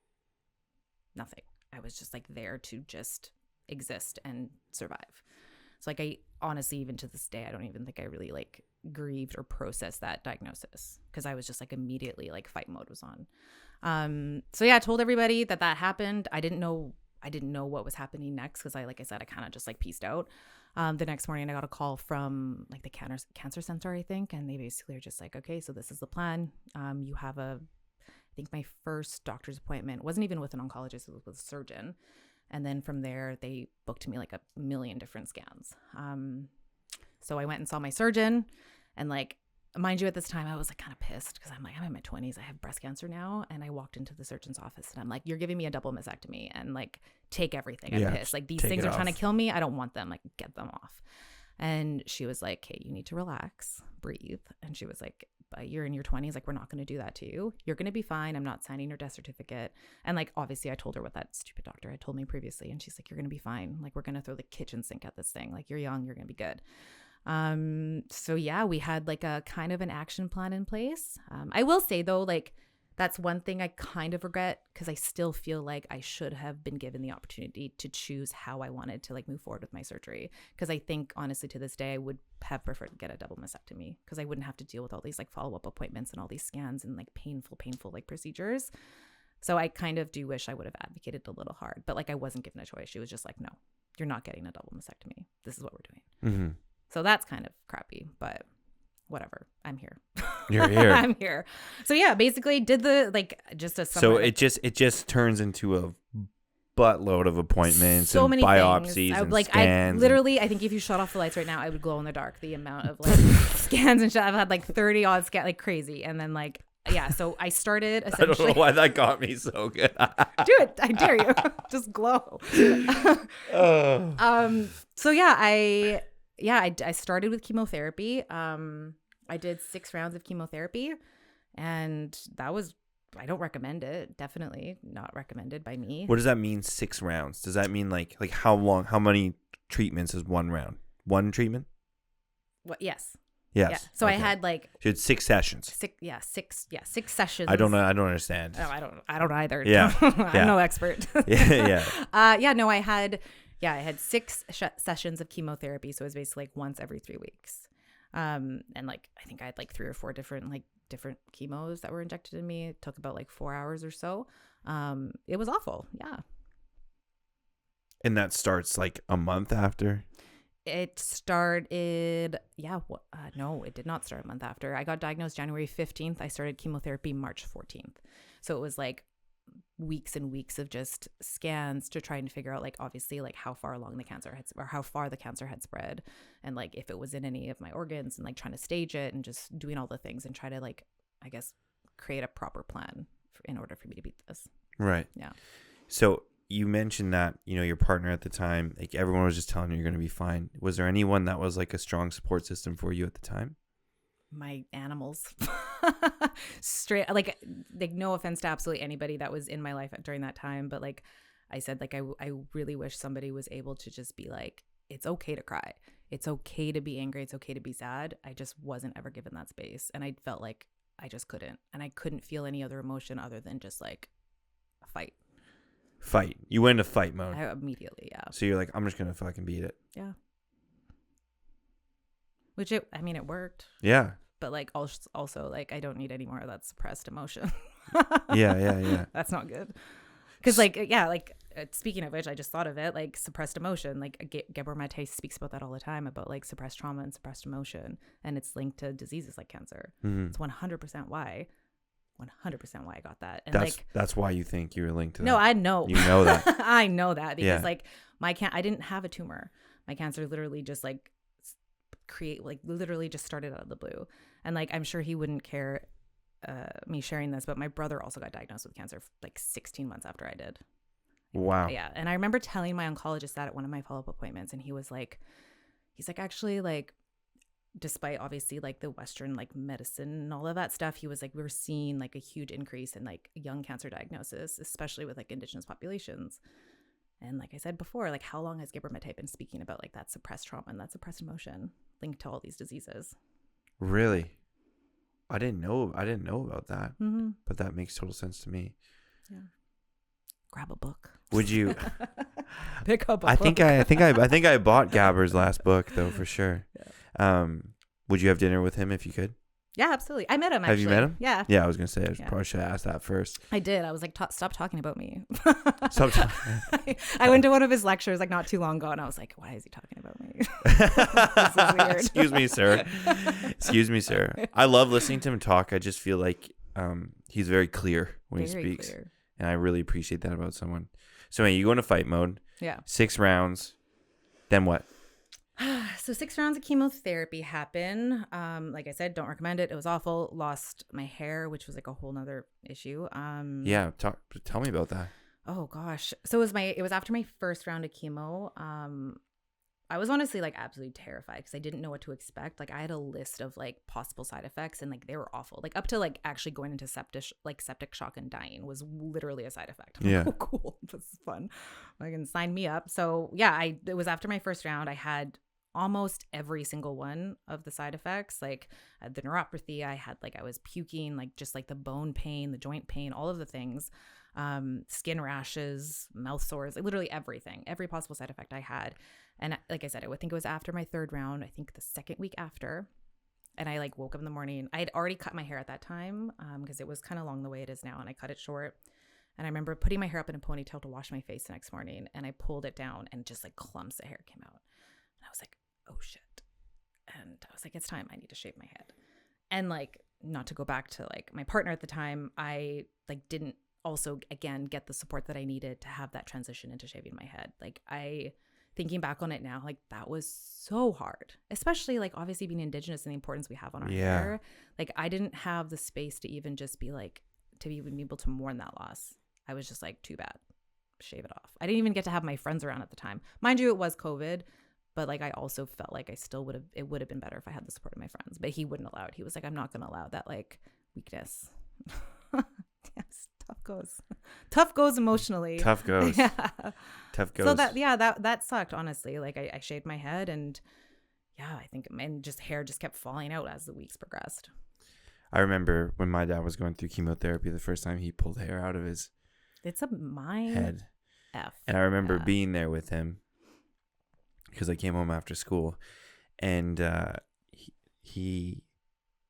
nothing. I was just like there to just exist and survive. So like, I honestly, even to this day, I don't even think I really like grieved or processed that diagnosis, because I was just like immediately like fight mode was on. So yeah, I told everybody that happened. I didn't know I didn't know what was happening next because like I said, I kind of just like pieced out. The next morning I got a call from like the cancer center, I think. And they basically are just like, okay, so this is the plan. You have I think my first doctor's appointment wasn't even with an oncologist, it was with a surgeon. And then from there, they booked me like a million different scans. So I went and saw my surgeon, and like, mind you, at this time, I was like kind of pissed because I'm in my 20s. I have breast cancer now. And I walked into the surgeon's office and I'm like, you're giving me a double mastectomy and like, take everything. I'm pissed. Like, these things are trying to kill me. I don't want them. Like, get them off. And she was like, hey, you need to relax, breathe. And she was like, but you're in your 20s. Like, we're not going to do that to you. You're going to be fine. I'm not signing your death certificate. And like, obviously I told her what that stupid doctor had told me previously. And she's like, you're going to be fine. Like, we're going to throw the kitchen sink at this thing. Like, you're young, you're going to be good. So yeah, we had like a kind of an action plan in place. I will say though, like, that's one thing I kind of regret because I still feel like I should have been given the opportunity to choose how I wanted to like move forward with my surgery. Because I think honestly to this day, I would have preferred to get a double mastectomy because I wouldn't have to deal with all these like follow-up appointments and all these scans and like painful like procedures. So I kind of do wish I would have advocated a little hard, but like I wasn't given a choice. She was just like, no, you're not getting a double mastectomy. This is what we're doing. Mm-hmm. So that's kind of crappy, but whatever. I'm here. You're here. I'm here. So yeah, basically did the like just a So it just turns into a buttload of appointments so and many biopsies things. and I scans. I think if you shut off the lights right now, I would glow in the dark. The amount of like scans and shit. I've had like 30 odd scans, like crazy. And then like, yeah, so I started essentially. I don't know why that got me so good. Do it. I dare you. Just glow. So yeah, I started with chemotherapy. I did 6 rounds of chemotherapy, and that was, I don't recommend it. Definitely not recommended by me. What does that mean, 6 rounds? Does that mean like how long, how many treatments is one round? One treatment? What? Yes. Yes. Yeah. So okay. I had like you had 6 sessions. 6 sessions. I don't know. I don't understand. No, I don't either. Yeah. I'm no expert. Yeah. No, I had 6 sessions of chemotherapy. So it was basically like once every 3 weeks. And like, I think I had like 3 or 4 different chemos that were injected in me. It took about like 4 hours or so. It was awful. Yeah. And that starts like a month after? It started, no, it did not start a month after. I got diagnosed January 15th. I started chemotherapy March 14th. So it was like weeks and weeks of just scans to try and figure out like obviously like how far along the cancer had, or how far the cancer had spread, and like if it was in any of my organs, and like trying to stage it and just doing all the things and try to like, I guess, create a proper plan in order for me to beat this. Right. Yeah. So you mentioned that, your partner at the time, like everyone was just telling you you're going to be fine. Was there anyone that was like a strong support system for you at the time? My animals. Straight, like no offense to absolutely anybody that was in my life during that time, but like I said, like I really wish somebody was able to just be like, it's okay to cry, it's okay to be angry, it's okay to be sad. I just wasn't ever given that space, and I felt like I just couldn't, and I couldn't feel any other emotion other than just like a fight. You went into fight mode. Immediately, yeah. So you're like, I'm just gonna fucking beat it. Yeah. Which it worked. Yeah. But like also like I don't need any more of that suppressed emotion. Yeah. That's not good. Because speaking of which, I just thought of it, like suppressed emotion. Like Gabor Mate speaks about that all the time, about like suppressed trauma and suppressed emotion, and it's linked to diseases like cancer. Mm-hmm. It's 100% why I got that. And that's why you think you're linked to that. No, I know. You know that. I know that because Yeah. like I didn't have a tumor. My cancer literally just like literally just started out of the blue. And like I'm sure he wouldn't care me sharing this, but my brother also got diagnosed with cancer like 16 months after I did. Wow. Yeah. And I remember telling my oncologist that at one of my follow-up appointments, and he's like actually, like, despite obviously like the Western like medicine and all of that stuff, he was like, we're seeing like a huge increase in like young cancer diagnosis, especially with like Indigenous populations. And like I said before, like how long has Gabor Mate been speaking about like that suppressed trauma and that suppressed emotion linked to all these diseases? Really? I didn't know about that. Mm-hmm. But that makes total sense to me. Yeah. Grab a book. Would you pick up a I book? think I bought Gabor's last book though, for sure. Yeah. Would you have dinner with him if you could? Yeah, absolutely. I met him, actually. Have you met him? Yeah. Yeah, I was going to say, I Yeah. probably should have asked that first. I did. I was like, stop talking about me. Stop I went to one of his lectures like not too long ago, and I was like, why is he talking about me? This is weird. Excuse me, sir. Excuse me, sir. I love listening to him talk. I just feel like he's very clear when he Very speaks. clear. And I really appreciate that about someone. So, man, you go into fight mode. Yeah. 6 rounds. Then what? So 6 rounds of chemotherapy happen. Like I said, don't recommend it. It was awful. Lost my hair, which was like a whole nother issue. Yeah, tell me about that. Oh gosh. So it was after my first round of chemo. I was honestly like absolutely terrified because I didn't know what to expect. Like I had a list of like possible side effects and like they were awful. Like up to like actually going into septic shock and dying was literally a side effect. Yeah. Oh, cool. This is fun. Like, and sign me up. So yeah, it was after my first round. I had almost every single one of the side effects. Like I had the neuropathy. I was puking, like just like the bone pain, the joint pain, all of the things. Skin rashes, mouth sores, like literally everything, every possible side effect I had. And like I said, I think it was after my third round, I think the second week after. And I like woke up in the morning. I had already cut my hair at that time because it was kind of long the way it is now. And I cut it short. And I remember putting my hair up in a ponytail to wash my face the next morning. And I pulled it down and just like clumps of hair came out. And I was like, oh shit. And I was like, it's time. I need to shave my head. And like, not to go back to like my partner at the time, I like didn't also again get the support that I needed to have that transition into shaving my head. Like thinking back on it now, like that was so hard, especially like obviously being Indigenous and the importance we have on our hair. Like I didn't have the space to even just be like, to even be able to mourn that loss. I was just like, too bad, shave it off. I didn't even get to have my friends around at the time. Mind you, it was COVID, but like I also felt like it would have been better if I had the support of my friends, but he wouldn't allow it. He was like, I'm not going to allow that like weakness. Yes, tough goes emotionally. Tough goes. Yeah. Tough goes. So that sucked, honestly. Like I shaved my head and yeah, I think, and just hair just kept falling out as the weeks progressed. I remember when my dad was going through chemotherapy, the first time he pulled hair out of his It's a mind head. F. And I remember being there with him because I came home after school and he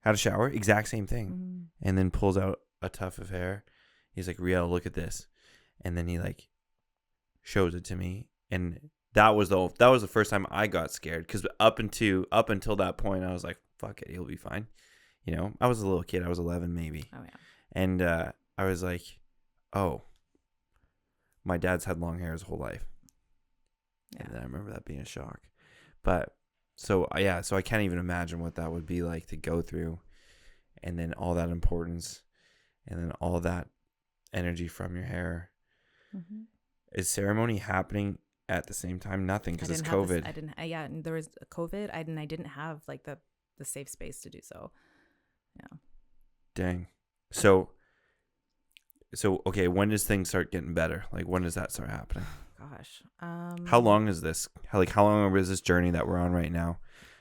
had a shower, exact same thing, and then pulls out a tuft of hair. He's like, Riel, look at this. And then he like shows it to me. And that was the first time I got scared because up until that point, I was like, fuck it, he'll be fine. You know, I was a little kid. I was 11 maybe. Oh, yeah. And I was like, oh, my dad's had long hair his whole life. Yeah. And then I remember that being a shock. But so I can't even imagine what that would be like to go through. And then all that importance and then all that energy from your hair. Mm-hmm. Is ceremony happening at the same time? Nothing, because it's COVID. And there was COVID. I didn't have like the safe space to do so. Yeah. Dang. So okay, when does things start getting better? Like when does that start happening? Gosh. How long is this? How long is this journey that we're on right now?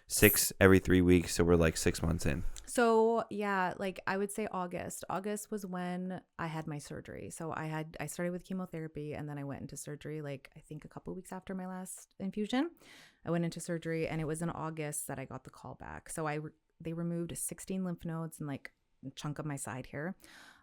6 every 3 weeks, so we're like 6 months in. So yeah, like I would say August. August was when I had my surgery. So I started with chemotherapy and then I went into surgery like I think a couple of weeks after my last infusion. I went into surgery and it was in August that I got the call back. So they removed 16 lymph nodes and like a chunk of my side here.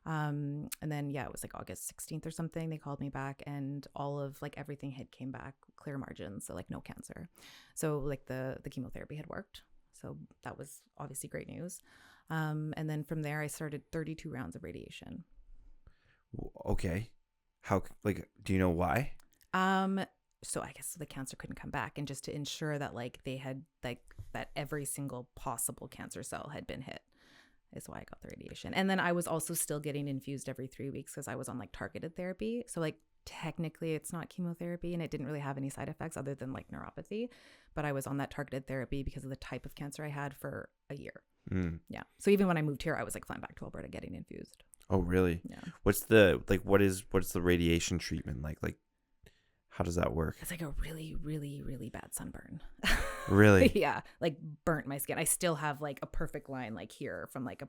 And then it was like August 16th or something. They called me back and all of like everything had came back clear margins, so like no cancer. So like the chemotherapy had worked. So that was obviously great news. And then from there I started 32 rounds of radiation. Okay. How, like, do you know why? So I guess the cancer couldn't come back, and just to ensure that like they had like that every single possible cancer cell had been hit is why I got the radiation. And then I was also still getting infused every 3 weeks because I was on like targeted therapy. So like technically it's not chemotherapy and it didn't really have any side effects other than like neuropathy, but I was on that targeted therapy because of the type of cancer I had for a year. Yeah. So even when I moved here, I was like flying back to Alberta getting infused. Oh, really? Yeah. What's the radiation treatment like? Like, how does that work? It's like a really, really, really bad sunburn. Really? Yeah, like burnt my skin. I still have like a perfect line like here from like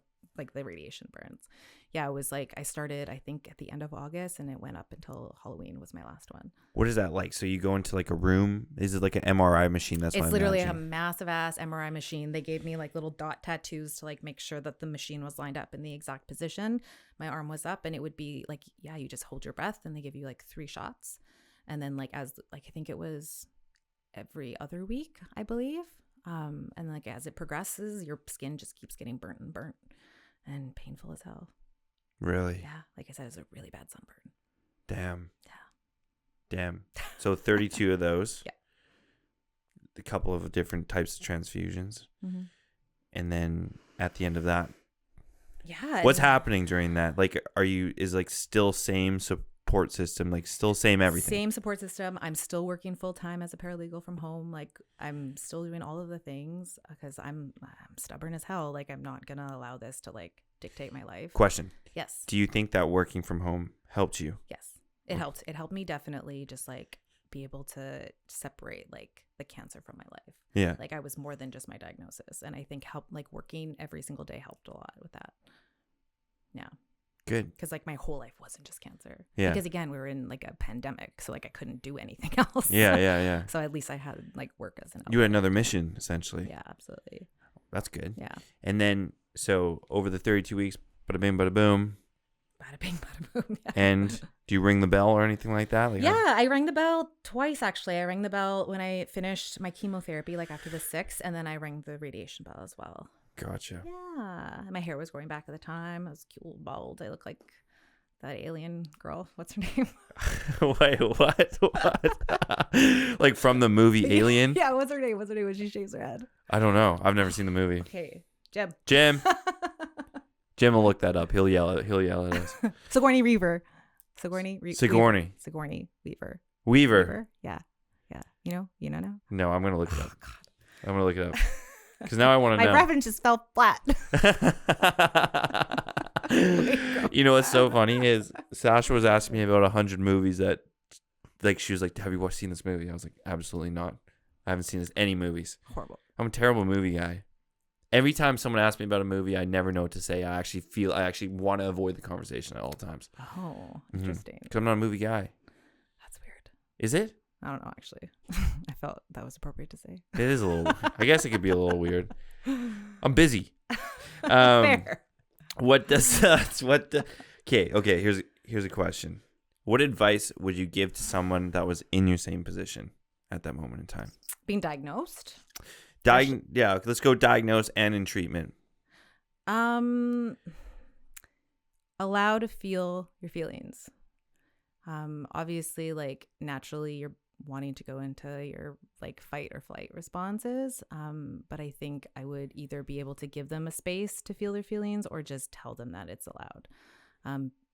the radiation burns. Yeah, it was like I started I think at the end of August and it went up until Halloween was my last one. What is that like? So you go into like a room. Is it like an MRI machine? That's what It's I'm literally imagining. a massive ass MRI machine. They gave me like little dot tattoos to like make sure that the machine was lined up in the exact position. My arm was up and it would be like, yeah, you just hold your breath and they give you like 3 shots. And then like as like I think it was every other week, I believe. And like as it progresses, your skin just keeps getting burnt and painful as hell. Really? Yeah, like I said, it's a really bad sunburn. Damn. Yeah. Damn. So 32 of those. Yeah. A couple of different types of transfusions. Mm-hmm. And then at the end of that, Yeah. what's happening during that? Like, is like still same support system, like still same everything? Same support system. I'm still working full time as a paralegal from home. Like I'm still doing all of the things because I'm stubborn as hell. Like I'm not gonna allow this to like dictate my life. Question. Yes. Do you think that working from home helped you? Yes. It helped. It helped me definitely just like be able to separate like the cancer from my life. Yeah. Like I was more than just my diagnosis. And I think like working every single day helped a lot with that. Yeah. Good. Because like my whole life wasn't just cancer. Yeah. Because again, we were in like a pandemic. So like I couldn't do anything else. Yeah. So at least I had like work as an You had outlet. another mission, essentially. Yeah, absolutely. That's good. Yeah. And then, so over the 32 weeks, bada bing, bada boom. Bada bing, bada boom. Yeah. And do you ring the bell or anything like that? Like, Yeah, I rang the bell twice actually. I rang the bell when I finished my chemotherapy, like after the 6th, and then I rang the radiation bell as well. Gotcha. Yeah. My hair was growing back at the time. I was cute, bald. I looked like that alien girl. What's her name? Wait, what? Like from the movie Alien? Yeah, what's her name? What's her name when she shaves her head? I don't know. I've never seen the movie. Okay, Jim. Jim will look that up. He'll yell at us. Sigourney Weaver. Sigourney Weaver. Weaver. Yeah. You know now? No, I'm gonna look it up. Oh, God. I'm gonna look it up because now I want to My know. reference just fell flat. You know what's so funny is Sasha was asking me about 100 movies that, like, she was like, "Have you seen this movie?" I was like, "Absolutely not. I haven't seen any movies." Horrible. I'm a terrible movie guy. Every time someone asks me about a movie, I never know what to say. I actually want to avoid the conversation at all times. Oh, interesting. Because I'm not a movie guy. That's weird. Is it? I don't know, actually. I felt that was appropriate to say. It is a little. I guess it could be a little weird. I'm busy. Fair. Okay. Here's a question. What advice would you give to someone that was in your same position at that moment in time? Being diagnosed? Yeah, let's go diagnose and in treatment. Allow to feel your feelings. Obviously, like naturally you're wanting to go into your like fight or flight responses. But I think I would either be able to give them a space to feel their feelings or just tell them that it's allowed.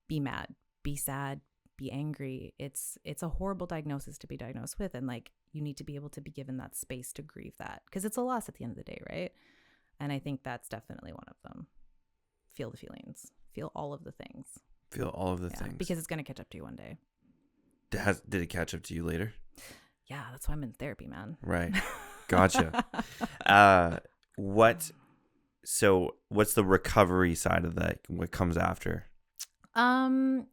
Be mad, be sad, be angry. It's a horrible diagnosis to be diagnosed with. And like, you need to be able to be given that space to grieve that because it's a loss at the end of the day. Right. And I think that's definitely one of them. Feel the feelings, feel all of the things. Feel all of the things. Because it's going to catch up to you one day. Did it catch up to you later? Yeah, that's why I'm in therapy, man. Right. Gotcha. What's the recovery side of that? What comes after? The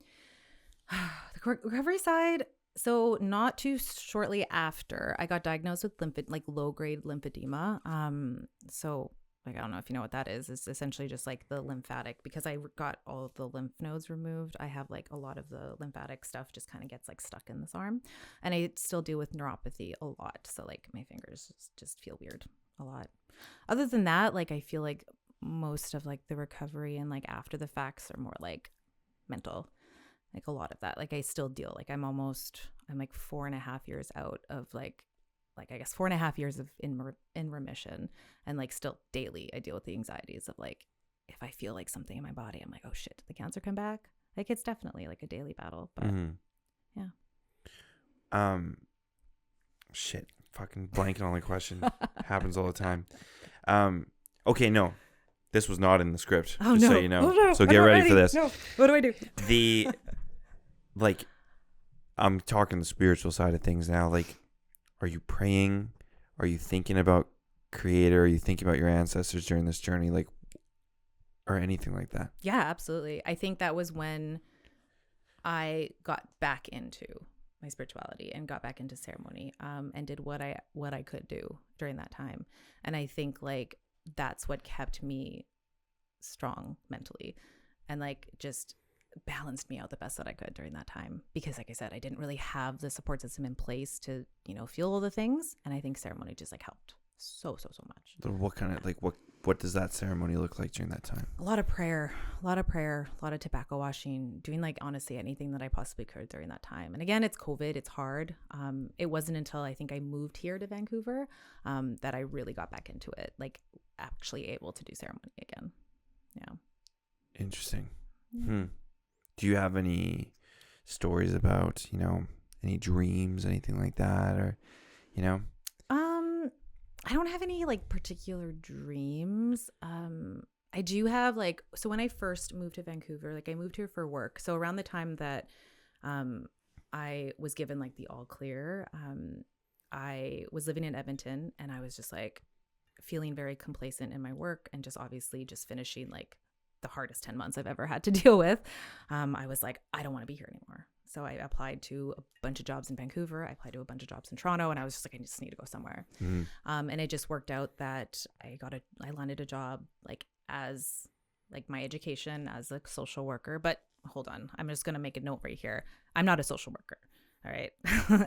recovery side. So not too shortly after, I got diagnosed with low-grade lymphedema. So like, I don't know if you know what that is. It's essentially just like the lymphatic, because I got all of the lymph nodes removed. I have like a lot of the lymphatic stuff just kind of gets like stuck in this arm. And I still deal with neuropathy a lot. So like my fingers just feel weird a lot. Other than that, like I feel like most of like the recovery and like after the facts are more like mental. Like a lot of that, like I still deal, like I'm like 4.5 years out of like I guess 4.5 years of in remission, and like still daily I deal with the anxieties of like, if I feel like something in my body, I'm like, oh shit, did the cancer come back? Like it's definitely like a daily battle, but yeah. Shit, fucking blanking on the question. Happens all the time. Okay, no. This was not in the script, just so you know. Oh, no. So get ready for this. No. What do I do? I'm talking the spiritual side of things now. Like, are you praying? are you thinking about Creator? Are you thinking about your ancestors during this journey, like, or anything like that? Yeah, absolutely. I think that was when I got back into my spirituality and got back into ceremony, and did what I could do during that time. And I think like that's what kept me strong mentally, and like just balanced me out the best that I could during that time, because like I said, I didn't really have the support system in place to, you know, feel all the things. And I think ceremony just like helped so much. So what kind of, like, what does that ceremony look like during that time? A lot of prayer, a lot of tobacco washing, doing like honestly anything that I possibly could during that time. And again, it's COVID, it's hard. It wasn't until I think I moved here to Vancouver that I really got back into it, like actually able to do ceremony again. Yeah. Interesting. Do you have any stories about, you know, any dreams, anything like that, or, you know? I don't have any like particular dreams. I do have like, so when I first moved to Vancouver, like I moved here for work. So around the time that I was given like the all clear, I was living in Edmonton, and I was just like feeling very complacent in my work, and just obviously just finishing like the hardest 10 months I've ever had to deal with. I was like, I don't want to be here anymore. So I applied to a bunch of jobs in Vancouver. I applied to a bunch of jobs in Toronto, and I was just like, I just need to go somewhere. And it just worked out that I landed a job like as like my education as a social worker. But hold on, I'm just going to make a note right here. I'm not a social worker. All right.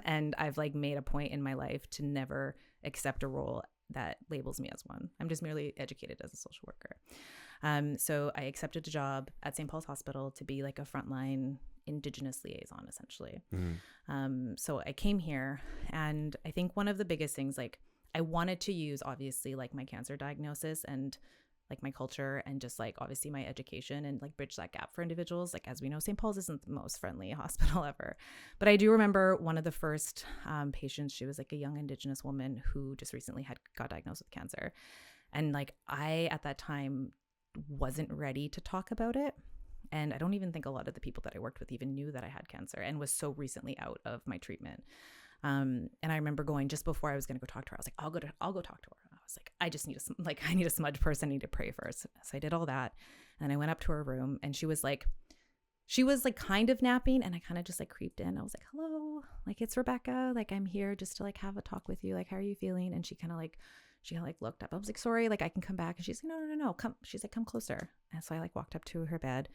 And I've like made a point in my life to never accept a role that labels me as one. I'm just merely educated as a social worker. So I accepted a job at St. Paul's Hospital to be like a frontline Indigenous liaison, essentially. So I came here, and I think one of the biggest things, like I wanted to use obviously like my cancer diagnosis and like my culture and just like obviously my education and like bridge that gap for individuals. Like, as we know, St. Paul's isn't the most friendly hospital ever. But I do remember one of the first patients, she was like a young Indigenous woman who just recently got diagnosed with cancer. And like I, at that time, wasn't ready to talk about it. And I don't even think a lot of the people that I worked with even knew that I had cancer, and was so recently out of my treatment. And I remember going just before I was going to go talk to her, I was like, I'll go talk to her. I was like, I just need I need a smudge person. I need to pray first. So I did all that. And I went up to her room, and she was like kind of napping, and I kind of just like creeped in. I was like, hello, like it's Rebecca. Like I'm here just to like have a talk with you. Like, how are you feeling? And she kind of looked up. I was like, sorry, like I can come back. And she's like, no, come. She's like, come closer. And so I like walked up to her bed.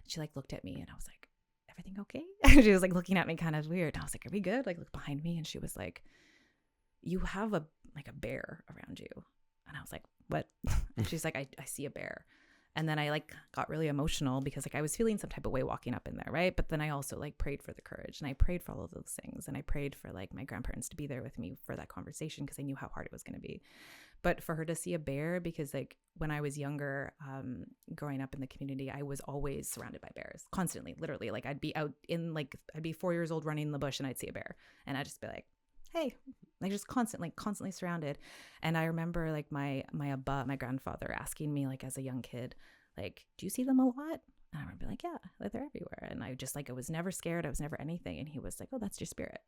She like looked at me, and I was like, everything okay? And she was like looking at me kind of weird. And I was like, are we good? Like look behind me. And she was like, you have a bear around you. And I was like, what? And she's like, I see a bear. And then I like got really emotional because like I was feeling some type of way walking up in there, right? But then I also like prayed for the courage, and I prayed for all of those things, and I prayed for like my grandparents to be there with me for that conversation because I knew how hard it was going to be. But for her to see a bear, because like when I was younger, growing up in the community, I was always surrounded by bears constantly, literally. Like I'd be out in I'd be 4 years old running in the bush, and I'd see a bear, and I'd just be like, hey, like just constantly surrounded. And I remember like my grandfather asking me like as a young kid, like, do you see them a lot? And I would be like, yeah, like they're everywhere. And I just like, I was never scared. I was never anything. And he was like, oh, that's your spirit.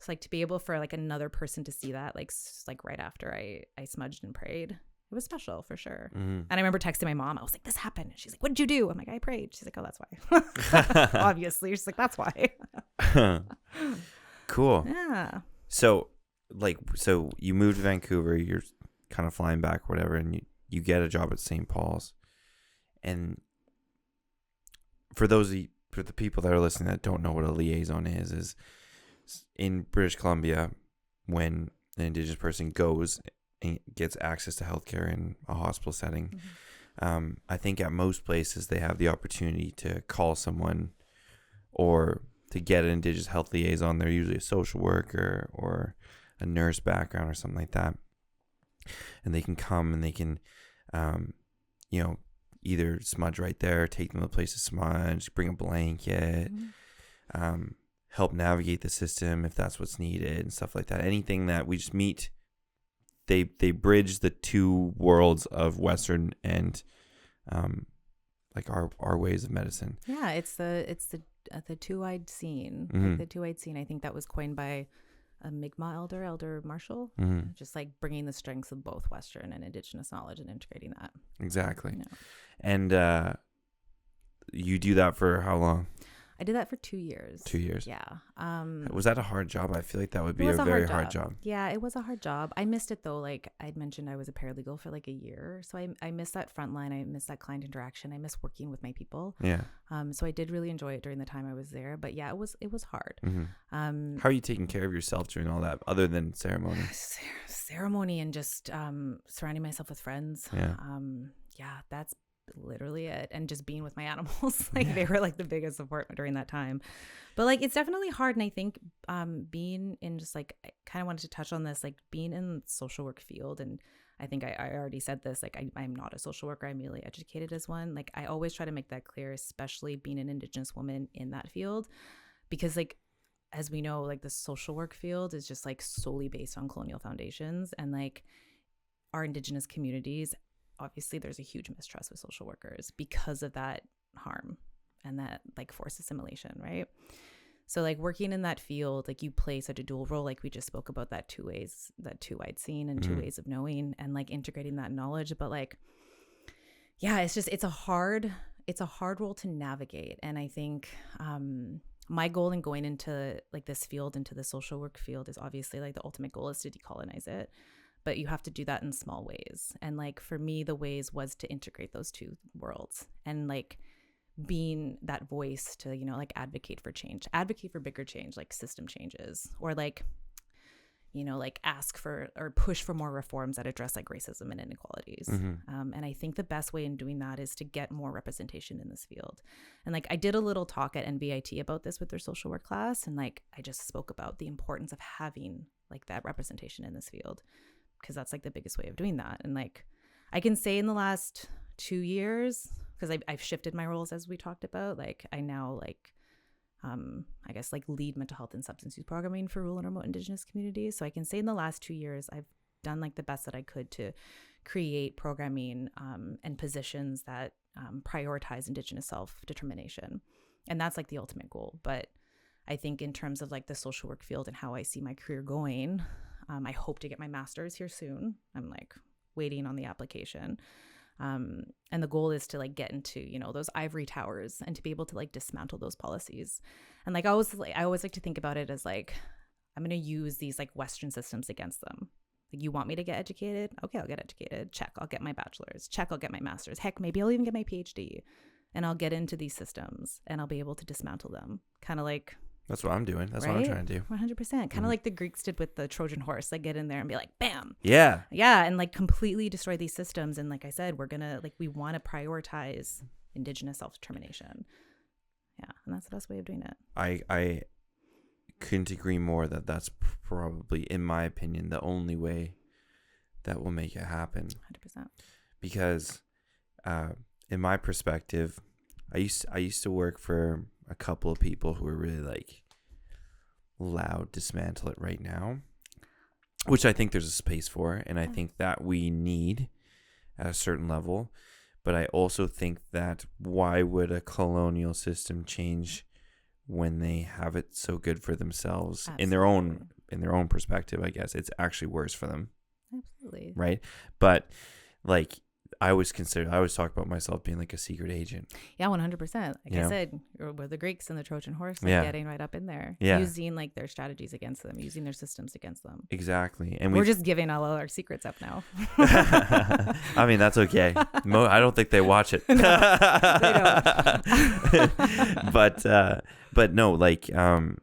So like to be able for like another person to see that, like right after I smudged and prayed, it was special for sure. And I remember texting my mom. I was like, this happened. And she's like, what did you do? I'm like, I prayed. She's like, oh, that's why. Obviously. She's like, that's why. Cool. Yeah. So you moved to Vancouver, you're kind of flying back, whatever, and you get a job at St. Paul's. And for the people that are listening that don't know what a liaison is in British Columbia, when an Indigenous person goes and gets access to healthcare in a hospital setting, I think at most places they have the opportunity to call someone or to get an Indigenous health liaison. They're usually a social worker or a nurse background or something like that. And they can come and they can, either smudge right there, take them to a place to smudge, bring a blanket, help navigate the system if that's what's needed and stuff like that. Anything that we just meet, they bridge the two worlds of Western and like our ways of medicine. Yeah, it's the two-eyed scene. Mm-hmm. Like the two-eyed scene. I think that was coined by a Mi'kmaq elder Marshall, Mm-hmm. just like bringing the strengths of both Western and Indigenous knowledge and integrating that. Exactly. Yeah. And you do that for how long? I did that for 2 years. 2 years. Yeah. Was that a hard job? I feel like that would be It a was a very hard hard job. Yeah, it was a hard job. I missed it though. Like I'd mentioned, I was a paralegal for like a year. So I missed that front line. I missed that client interaction. I missed working with my people. Yeah. So I did really enjoy it during the time I was there. But yeah, it was hard. Mm-hmm. How are you taking care of yourself during all that, other than ceremony? Ceremony and just surrounding myself with friends. Yeah. Yeah, that's literally it. And just being with my animals, like they were like the biggest support during that time. But like it's definitely hard. And I think being in just like, I kind of wanted to touch on this, like being in the social work field, and I think I already said this, like I'm not a social worker, I'm merely educated as one. Like I always try to make that clear, especially being an Indigenous woman in that field, because like as we know, like the social work field is just like solely based on colonial foundations, and like our Indigenous communities, obviously there's a huge mistrust with social workers because of that harm and that like forced assimilation, right? So like working in that field, like you play such a dual role, like we just spoke about that two wide scene and two ways of knowing and like integrating that knowledge. But like, yeah, it's a hard role to navigate. And I think my goal in going into like this field, into the social work field, is obviously like the ultimate goal is to decolonize it. But you have to do that in small ways. And like for me, the ways was to integrate those two worlds and like being that voice to, you know, like advocate for change, advocate for bigger change, like system changes, or like, you know, like ask for or push for more reforms that address like racism and inequalities. And I think the best way in doing that is to get more representation in this field. And like I did a little talk at NBIT about this with their social work class. And like I just spoke about the importance of having like that representation in this field, because that's like the biggest way of doing that. And like I can say in the last 2 years, because I've shifted my roles as we talked about, like I now like I guess like lead mental health and substance use programming for rural and remote Indigenous communities. So I can say in the last 2 years I've done like the best that I could to create programming and positions that prioritize Indigenous self-determination, and that's like the ultimate goal. But I think in terms of like the social work field and how I see my career going, I hope to get my master's here soon. I'm like waiting on the application. And the goal is to like get into, you know, those ivory towers and to be able to like dismantle those policies. And like I always like to think about it as like, I'm going to use these like Western systems against them. Like, you want me to get educated? Okay, I'll get educated. Check, I'll get my bachelor's. Check, I'll get my master's. Heck, maybe I'll even get my PhD. And I'll get into these systems and I'll be able to dismantle them. Kind of like... That's what I'm doing. That's right? what I'm trying to do. 100%. Kind of like the Greeks did with the Trojan horse. Like get in there and be like, bam. Yeah. Yeah. And like completely destroy these systems. And like I said, we want to prioritize Indigenous self-determination. Yeah. And that's the best way of doing it. I couldn't agree more that that's probably, in my opinion, the only way that will make it happen. 100%. Because in my perspective, I used to work for a couple of people who were really like loud, dismantle it right now, which I think there's a space for, and I think that we need at a certain level. But I also think that why would a colonial system change when they have it so good for themselves? Absolutely. in their own perspective? I guess it's actually worse for them. Absolutely. Right? But like I always talk about myself being like a secret agent. Yeah, 100%. Like Yeah. I said, we're the Greeks and the Trojan horse, like Yeah. getting right up in there, Yeah. using like their strategies against them, using their systems against them. Exactly. And We're just giving all our secrets up now. I mean, that's okay. I don't think they watch it. No, they don't. But no, like, you're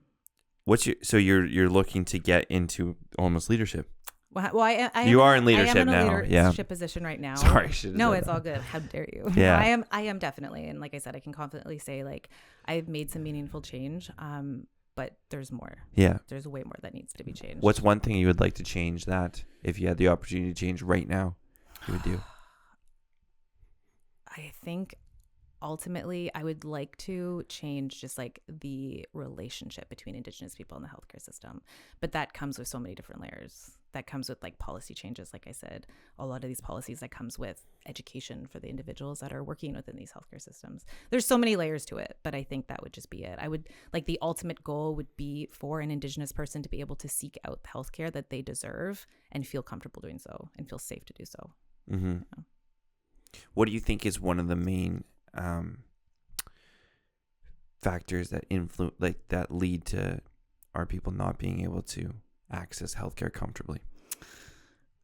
looking to get into almost leadership. Well, I you are in I leadership am in a now. leadership position right now. Sorry, I should have no, said it's that. all good. How dare you? Yeah. I am definitely, and like I said, I can confidently say like I've made some meaningful change. But there's more. Yeah. There's way more that needs to be changed. What's one thing you would like to change that if you had the opportunity to change right now, you would do? I think ultimately I would like to change just like the relationship between Indigenous people and the healthcare system. But that comes with so many different layers that comes with like policy changes. Like I said, a lot of these policies that comes with education for the individuals that are working within these healthcare systems. There's so many layers to it, but I think that would just be it. I would like the ultimate goal would be for an Indigenous person to be able to seek out the healthcare that they deserve and feel comfortable doing so and feel safe to do so. Mm-hmm. Yeah. What do you think is one of the main factors that influence, like that lead to our people not being able to access healthcare comfortably?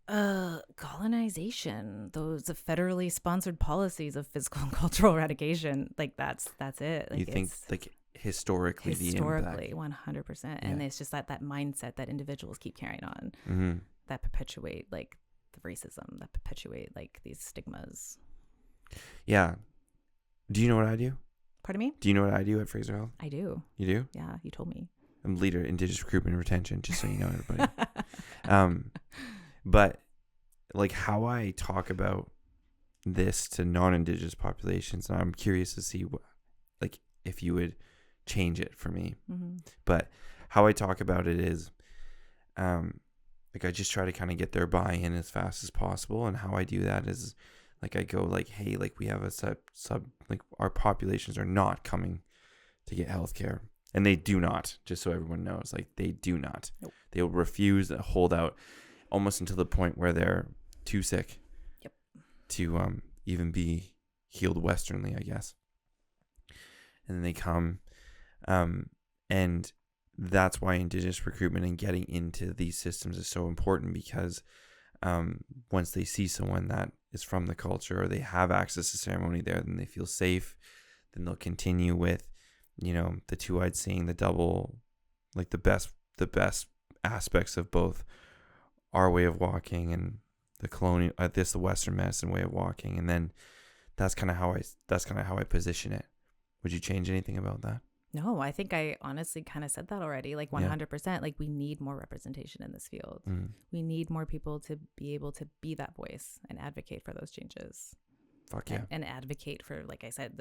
Colonization, those federally sponsored policies of physical and cultural eradication, like that's it. Like, you think like historically 100%, and it's just that mindset that individuals keep carrying on, that perpetuate like the racism, that perpetuate like these stigmas. Yeah. Do you know what I do? Pardon me? Do you know what I do at Fraser Health? I do. You do? Yeah, you told me. I'm leader of Indigenous recruitment and retention, just so you know, everybody. But like how I talk about this to non-Indigenous populations, and I'm curious to see what, like, if you would change it for me. But how I talk about it is, like I just try to kind of get their buy-in as fast as possible, and how I do that is, like I go like, hey, like we have a sub like our populations are not coming to get healthcare. And they do not, just so everyone knows, like they do not. Nope. They will refuse to hold out almost until the point where they're too sick to even be healed Westernly, I guess. And then they come, and that's why Indigenous recruitment and getting into these systems is so important, because once they see someone that is from the culture or they have access to ceremony there, then they feel safe. Then they'll continue with, you know, the two-eyed seeing, the double, like the best aspects of both our way of walking and the colonial, the Western medicine way of walking. And then that's kind of how I position it. Would you change anything about that? No, I think I honestly kind of said that already, like 100%. Like we need more representation in this field. We need more people to be able to be that voice and advocate for those changes. Fuck yeah. And advocate for, like I said,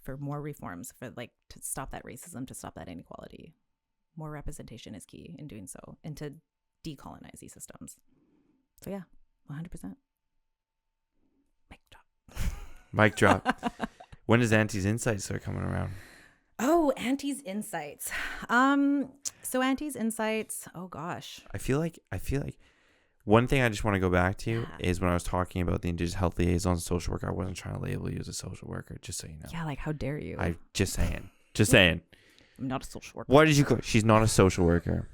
for more reforms, for like to stop that racism, to stop that inequality. More representation is key in doing so, and to decolonize these systems. So yeah, 100%. Mic drop. Mic drop. When does Aunties Insights start coming around? Oh, Aunties Insights. So Aunties Insights. Oh gosh. I feel like one thing I just want to go back to is when I was talking about the Indigenous health liaison social worker, I wasn't trying to label you as a social worker, just so you know. Yeah, like how dare you? I just saying. I'm not a social worker. Why did you go? She's not a social worker.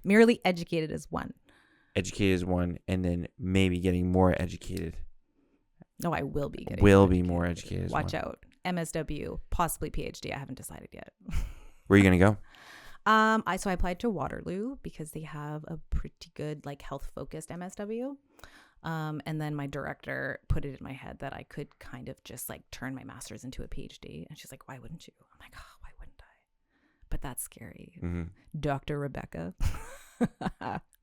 Merely educated as one. Educated as one, and then maybe getting more educated. No, I will be getting. Will be more educated. Watch out. MSW, possibly PhD. I haven't decided yet. Where are you gonna go? So I applied to Waterloo because they have a pretty good like health focused MSW. And then my director put it in my head that I could kind of just like turn my master's into a PhD. And she's like, why wouldn't you? I'm like, oh, why wouldn't I? But that's scary. Dr. Rebecca.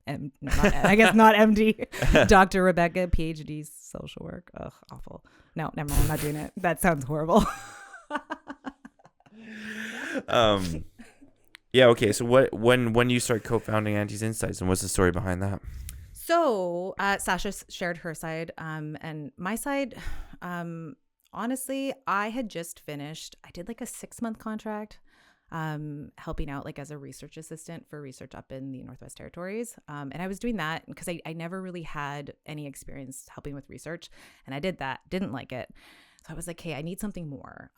I guess not MD. Dr. Rebecca, PhD, social work. Ugh, awful. No, never mind. I'm not doing it. That sounds horrible. Yeah. Okay. So when you start co-founding Aunties Insights, and what's the story behind that? So Sasha shared her side, and my side. Honestly, I had just finished. I did like a 6-month contract. Helping out like as a research assistant for research up in the Northwest Territories. And I was doing that because I never really had any experience helping with research. And I did that, didn't like it. So I was like, hey, I need something more.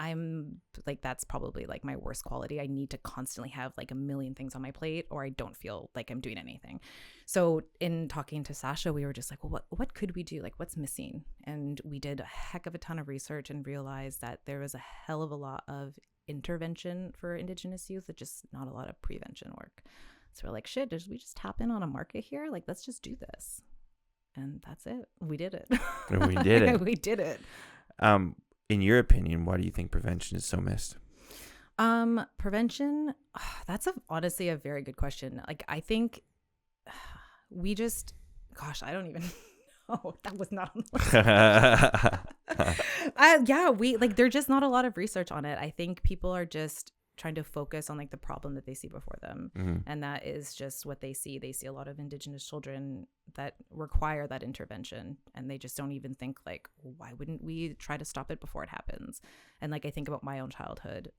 I'm like, that's probably like my worst quality. I need to constantly have like a million things on my plate, or I don't feel like I'm doing anything. So in talking to Sasha, we were just like, well, what could we do? Like, what's missing? And we did a heck of a ton of research and realized that there was a hell of a lot of intervention for Indigenous youth, but just not a lot of prevention work. So we're like, shit, did we just tap in on a market here? Like, let's just do this. And that's it. We did it. We did it. We did it. In your opinion, why do you think prevention is so missed? Prevention, that's honestly a very good question. Like, I think we just, gosh, I don't even know. That was not on the list. Yeah, there's just not a lot of research on it. I think people are just trying to focus on like the problem that they see before them. And that is just what they see. They see a lot of Indigenous children that require that intervention, and they just don't even think like, why wouldn't we try to stop it before it happens? And like I think about my own childhood,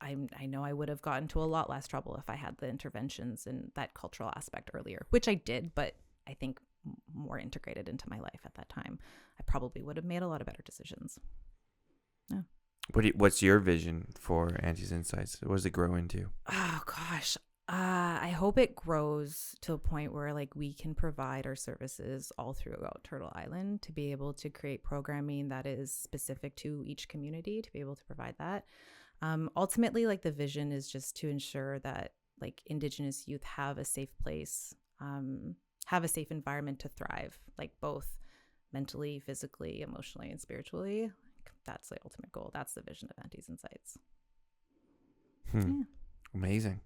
I know I would have gotten to a lot less trouble if I had the interventions and that cultural aspect earlier, which I did, but I think more integrated into my life at that time. I probably would have made a lot of better decisions. Yeah. What's your vision for Aunties Insights? What does it grow into? Oh gosh. I hope it grows to a point where like we can provide our services all throughout Turtle Island, to be able to create programming that is specific to each community, to be able to provide that. Ultimately, like the vision is just to ensure that like Indigenous youth have a safe place, have a safe environment to thrive, like both mentally, physically, emotionally, and spiritually. That's the ultimate goal. That's the vision of Aunties Insights. Yeah. Amazing.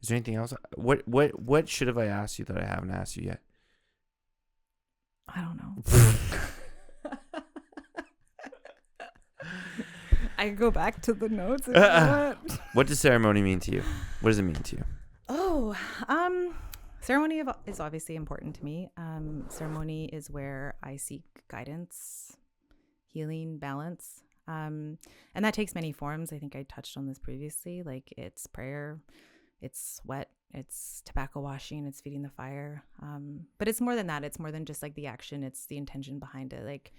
Is there anything else? What should have I asked you that I haven't asked you yet? I don't know. I go back to the notes. If you want. What does ceremony mean to you? What does it mean to you? Oh, ceremony is obviously important to me. Ceremony is where I seek guidance, healing, balance. And that takes many forms. I think I touched on this previously. Like it's prayer, it's sweat, it's tobacco washing, it's feeding the fire. But it's more than that. It's more than just like the action. It's the intention behind it. Like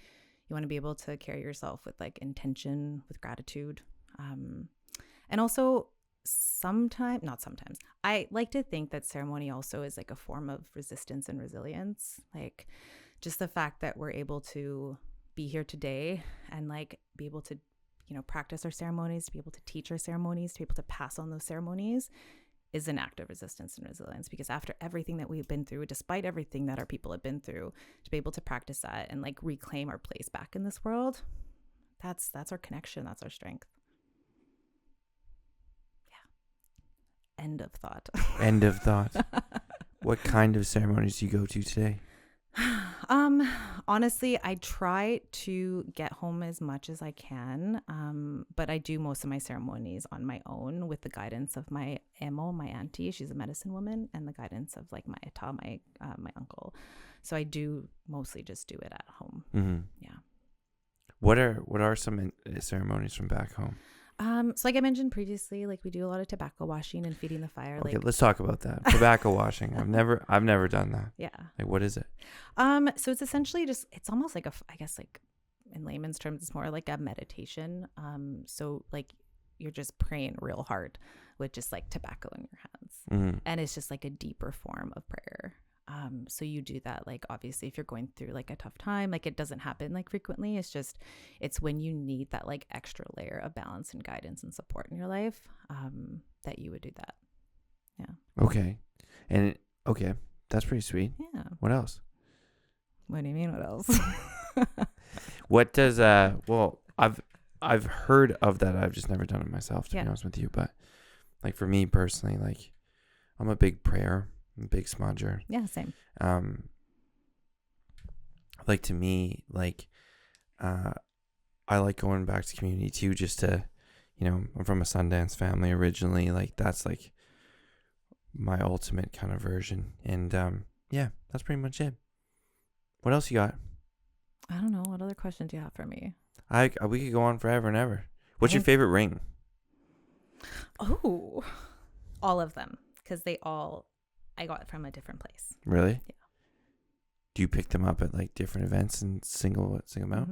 you want to be able to carry yourself with like intention, with gratitude. And also not sometimes, I like to think that ceremony also is like a form of resistance and resilience. Like just the fact that we're able to be here today and like be able to, practice our ceremonies, to be able to teach our ceremonies, to be able to pass on those ceremonies is an act of resistance and resilience. Because after everything that we've been through, despite everything that our people have been through, to be able to practice that and like reclaim our place back in this world, that's our connection. That's our strength. Yeah. End of thought. End of thought. What kind of ceremonies do you go to today? Honestly, I try to get home as much as I can. But I do most of my ceremonies on my own with the guidance of my emo, my auntie. She's a medicine woman, and the guidance of like my ata, my uncle. So I do mostly just do it at home. Mm-hmm. Yeah. What are some ceremonies from back home? So like I mentioned previously, like we do a lot of tobacco washing and feeding the fire. Okay, like let's talk about that. Tobacco washing. I've never done that. Yeah. Like, what is it? So it's essentially it's almost like I guess like in layman's terms, it's more like a meditation. So like you're just praying real hard with just like tobacco in your hands. Mm-hmm. And it's just like a deeper form of prayer. So you do that, like, obviously if you're going through like a tough time, like it doesn't happen like frequently. It's when you need that like extra layer of balance and guidance and support in your life, that you would do that. Yeah. Okay. Okay. That's pretty sweet. Yeah. What else? What do you mean? What else? What does, well, I've heard of that. I've just never done it myself, to be honest with you. But like for me personally, like I'm a big prayer. Big smudger. Yeah, same. Like to me, like I like going back to community too, just to, I'm from a Sundance family originally. Like that's like my ultimate kind of version. And yeah, that's pretty much it. What else you got? I don't know. What other questions do you have for me? We could go on forever and ever. What's your favorite ring? Oh, all of them, because I got from a different place. Really? Yeah. Do you pick them up at like different events and single them out?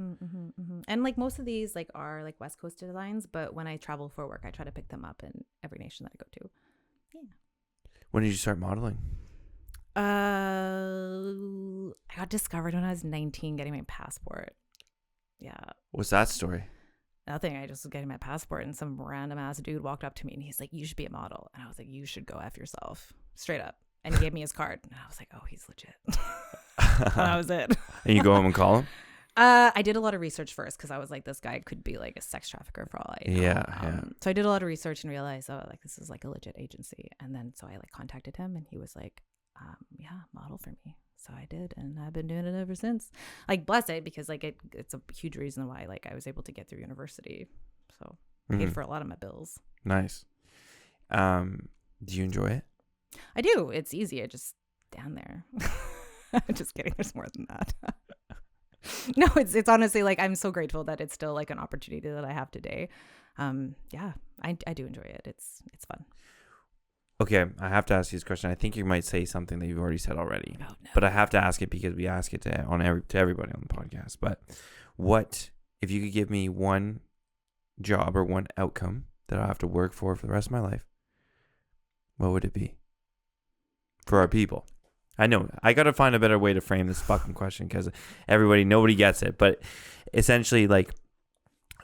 And like most of these like are like West Coast designs, but when I travel for work, I try to pick them up in every nation that I go to. Yeah. When did you start modeling? I got discovered when I was 19 getting my passport. Yeah. What's that story? Nothing. I just was getting my passport and some random ass dude walked up to me and he's like, "You should be a model." And I was like, "You should go F yourself." Straight up. And he gave me his card. And I was like, "Oh, he's legit." And that was it. And you go home and call him? I did a lot of research first because I was like, this guy could be like a sex trafficker for all I know. Yeah. So I did a lot of research and realized, oh, like this is like a legit agency. And then so I like contacted him and he was like, yeah, model for me. So I did, and I've been doing it ever since. Like, bless it, because like it's a huge reason why like I was able to get through university. So paid for a lot of my bills. Nice. Do you enjoy it? I do. It's easy. I just down there. Just kidding. There's more than that. No, it's honestly like I'm so grateful that it's still like an opportunity that I have today. Yeah, I do enjoy it. It's fun. Okay, I have to ask you this question. I think you might say something that you've already said already, Oh, no. but I have to ask it because we ask it to everybody on the podcast. But what if you could give me one job or one outcome that I have to work for the rest of my life? What would it be for our people? I know I got to find a better way to frame this fucking question because nobody gets it. But essentially, like,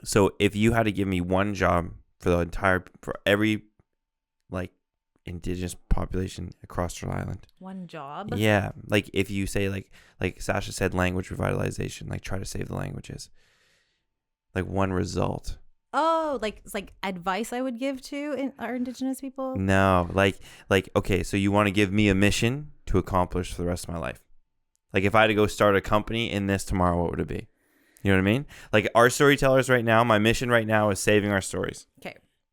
so if you had to give me one job for every like Indigenous population across Rhode Island, One job. yeah, like if you say like Sasha said, language revitalization, like try to save the languages, like one result. Oh, it's like advice I would give to our Indigenous people. No, like okay, so you want to give me a mission to accomplish for the rest of my life. Like if I had to go start a company in this tomorrow, what would it be? You know what I mean? Like Our Storytellers right now, my mission right now is saving our stories.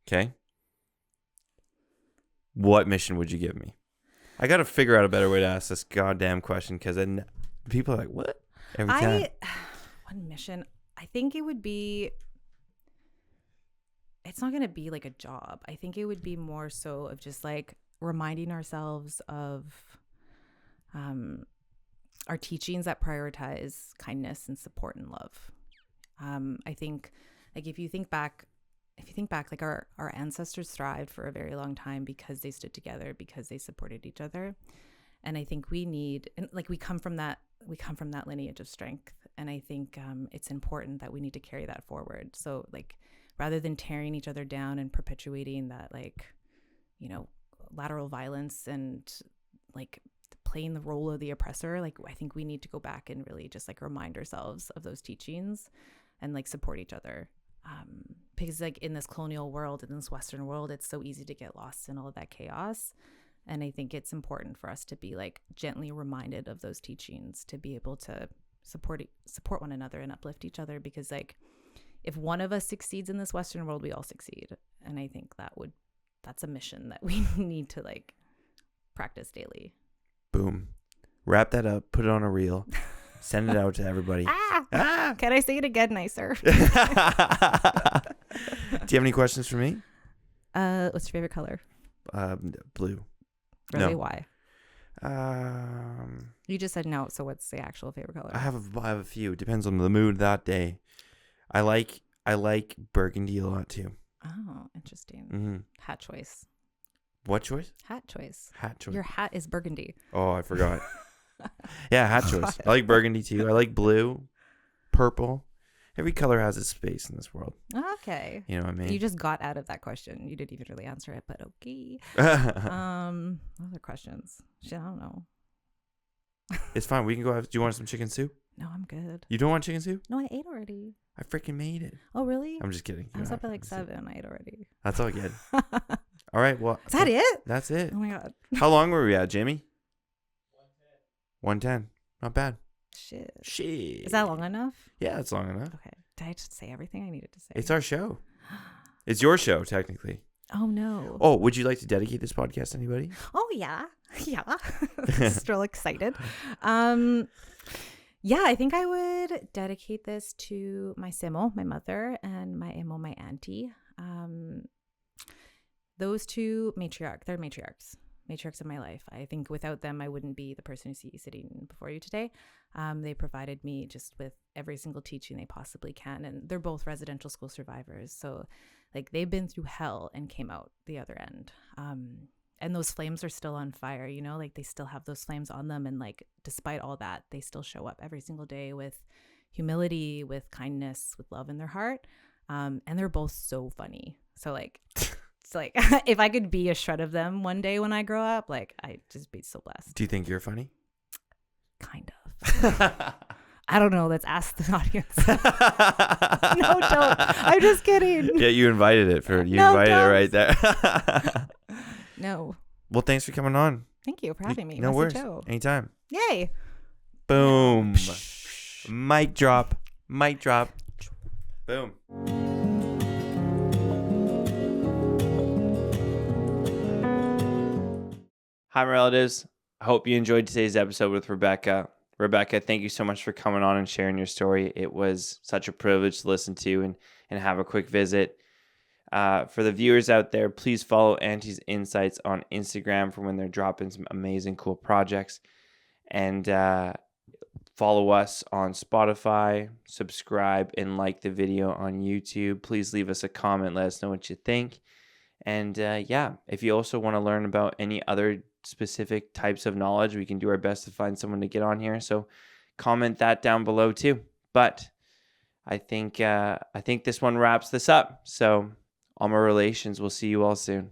Okay. What mission would you give me? I got to figure out a better way to ask this goddamn question because then people are like, what? Every time. One mission. I think it would be, it's not going to be like a job. I think it would be more so of just like reminding ourselves of our teachings that prioritize kindness and support and love. I think like if you think back, like our ancestors thrived for a very long time because they stood together, because they supported each other. And I think we come from that lineage of strength. And I think it's important that we need to carry that forward. So like, rather than tearing each other down and perpetuating that, like, you know, lateral violence and like playing the role of the oppressor, like I think we need to go back and really just like remind ourselves of those teachings and like support each other. Because like in this colonial world, in this Western world, it's so easy to get lost in all of that chaos. And I think it's important for us to be like gently reminded of those teachings, to be able to support one another and uplift each other. Because like if one of us succeeds in this Western world, we all succeed. And I think that's a mission that we need to like practice daily. Boom. Wrap that up, put it on a reel, send it out to everybody. Can I say it again nicer? Do you have any questions for me? What's your favorite color? Blue. Really? No. Why? You just said no, so what's the actual favorite color? I have a few. Depends on the mood that day. I like burgundy a lot too. Oh, interesting. Mm-hmm. Hat choice. What choice? Hat choice. Hat choice. Your hat is burgundy. Oh, I forgot. Yeah, hat choice. I like burgundy too. I like blue, purple. Every color has its space in this world. Okay. You know what I mean? You just got out of that question. You didn't even really answer it, but okay. Other questions? Shit, I don't know. It's fine. We can go have. Do you want some chicken soup? No, I'm good. You don't want chicken soup? No, I ate already. I freaking made it. Oh, really? I'm just kidding. I was up at like 7. I ate already. That's all good. All right. Well, is that it? That's it. Oh my God. How long were we at, Jamie? 110. Not bad. Shit. Shit. Is that long enough? Yeah, it's long enough. Okay. Did I just say everything I needed to say? It's our show. It's your show, technically. Oh, no. Oh, would you like to dedicate this podcast to anybody? Oh, yeah. Yeah. Still excited. Yeah, I think I would dedicate this to my Simo, my mother, and my Imo, my auntie. Those two they're matriarchs of my life. I think without them, I wouldn't be the person you see sitting before you today. They provided me just with every single teaching they possibly can. And they're both residential school survivors. So like they've been through hell and came out the other end. And those flames are still on fire, you know, like they still have those flames on them. And like, despite all that, they still show up every single day with humility, with kindness, with love in their heart. And they're both so funny. So like, it's like, if I could be a shred of them one day when I grow up, like I'd just be so blessed. Do you think you're funny? Kind of. I don't know. Let's ask the audience. No, don't. I'm just kidding. Yeah, you invited it right there. No. Well, thanks for coming on. Thank you for having me. No worries. Joe. Anytime. Yay. Boom. Mic drop. Mic drop. Boom. Hi, my relatives. I hope you enjoyed today's episode with Rebecca. Rebecca, thank you so much for coming on and sharing your story. It was such a privilege to listen to and have a quick visit. For the viewers out there, please follow Aunties Insights on Instagram for when they're dropping some amazing, cool projects. And follow us on Spotify, subscribe, and like the video on YouTube. Please leave us a comment. Let us know what you think. And if you also want to learn about any other specific types of knowledge, we can do our best to find someone to get on here. So comment that down below too. But I think this one wraps this up. So all my relations, we'll see you all soon.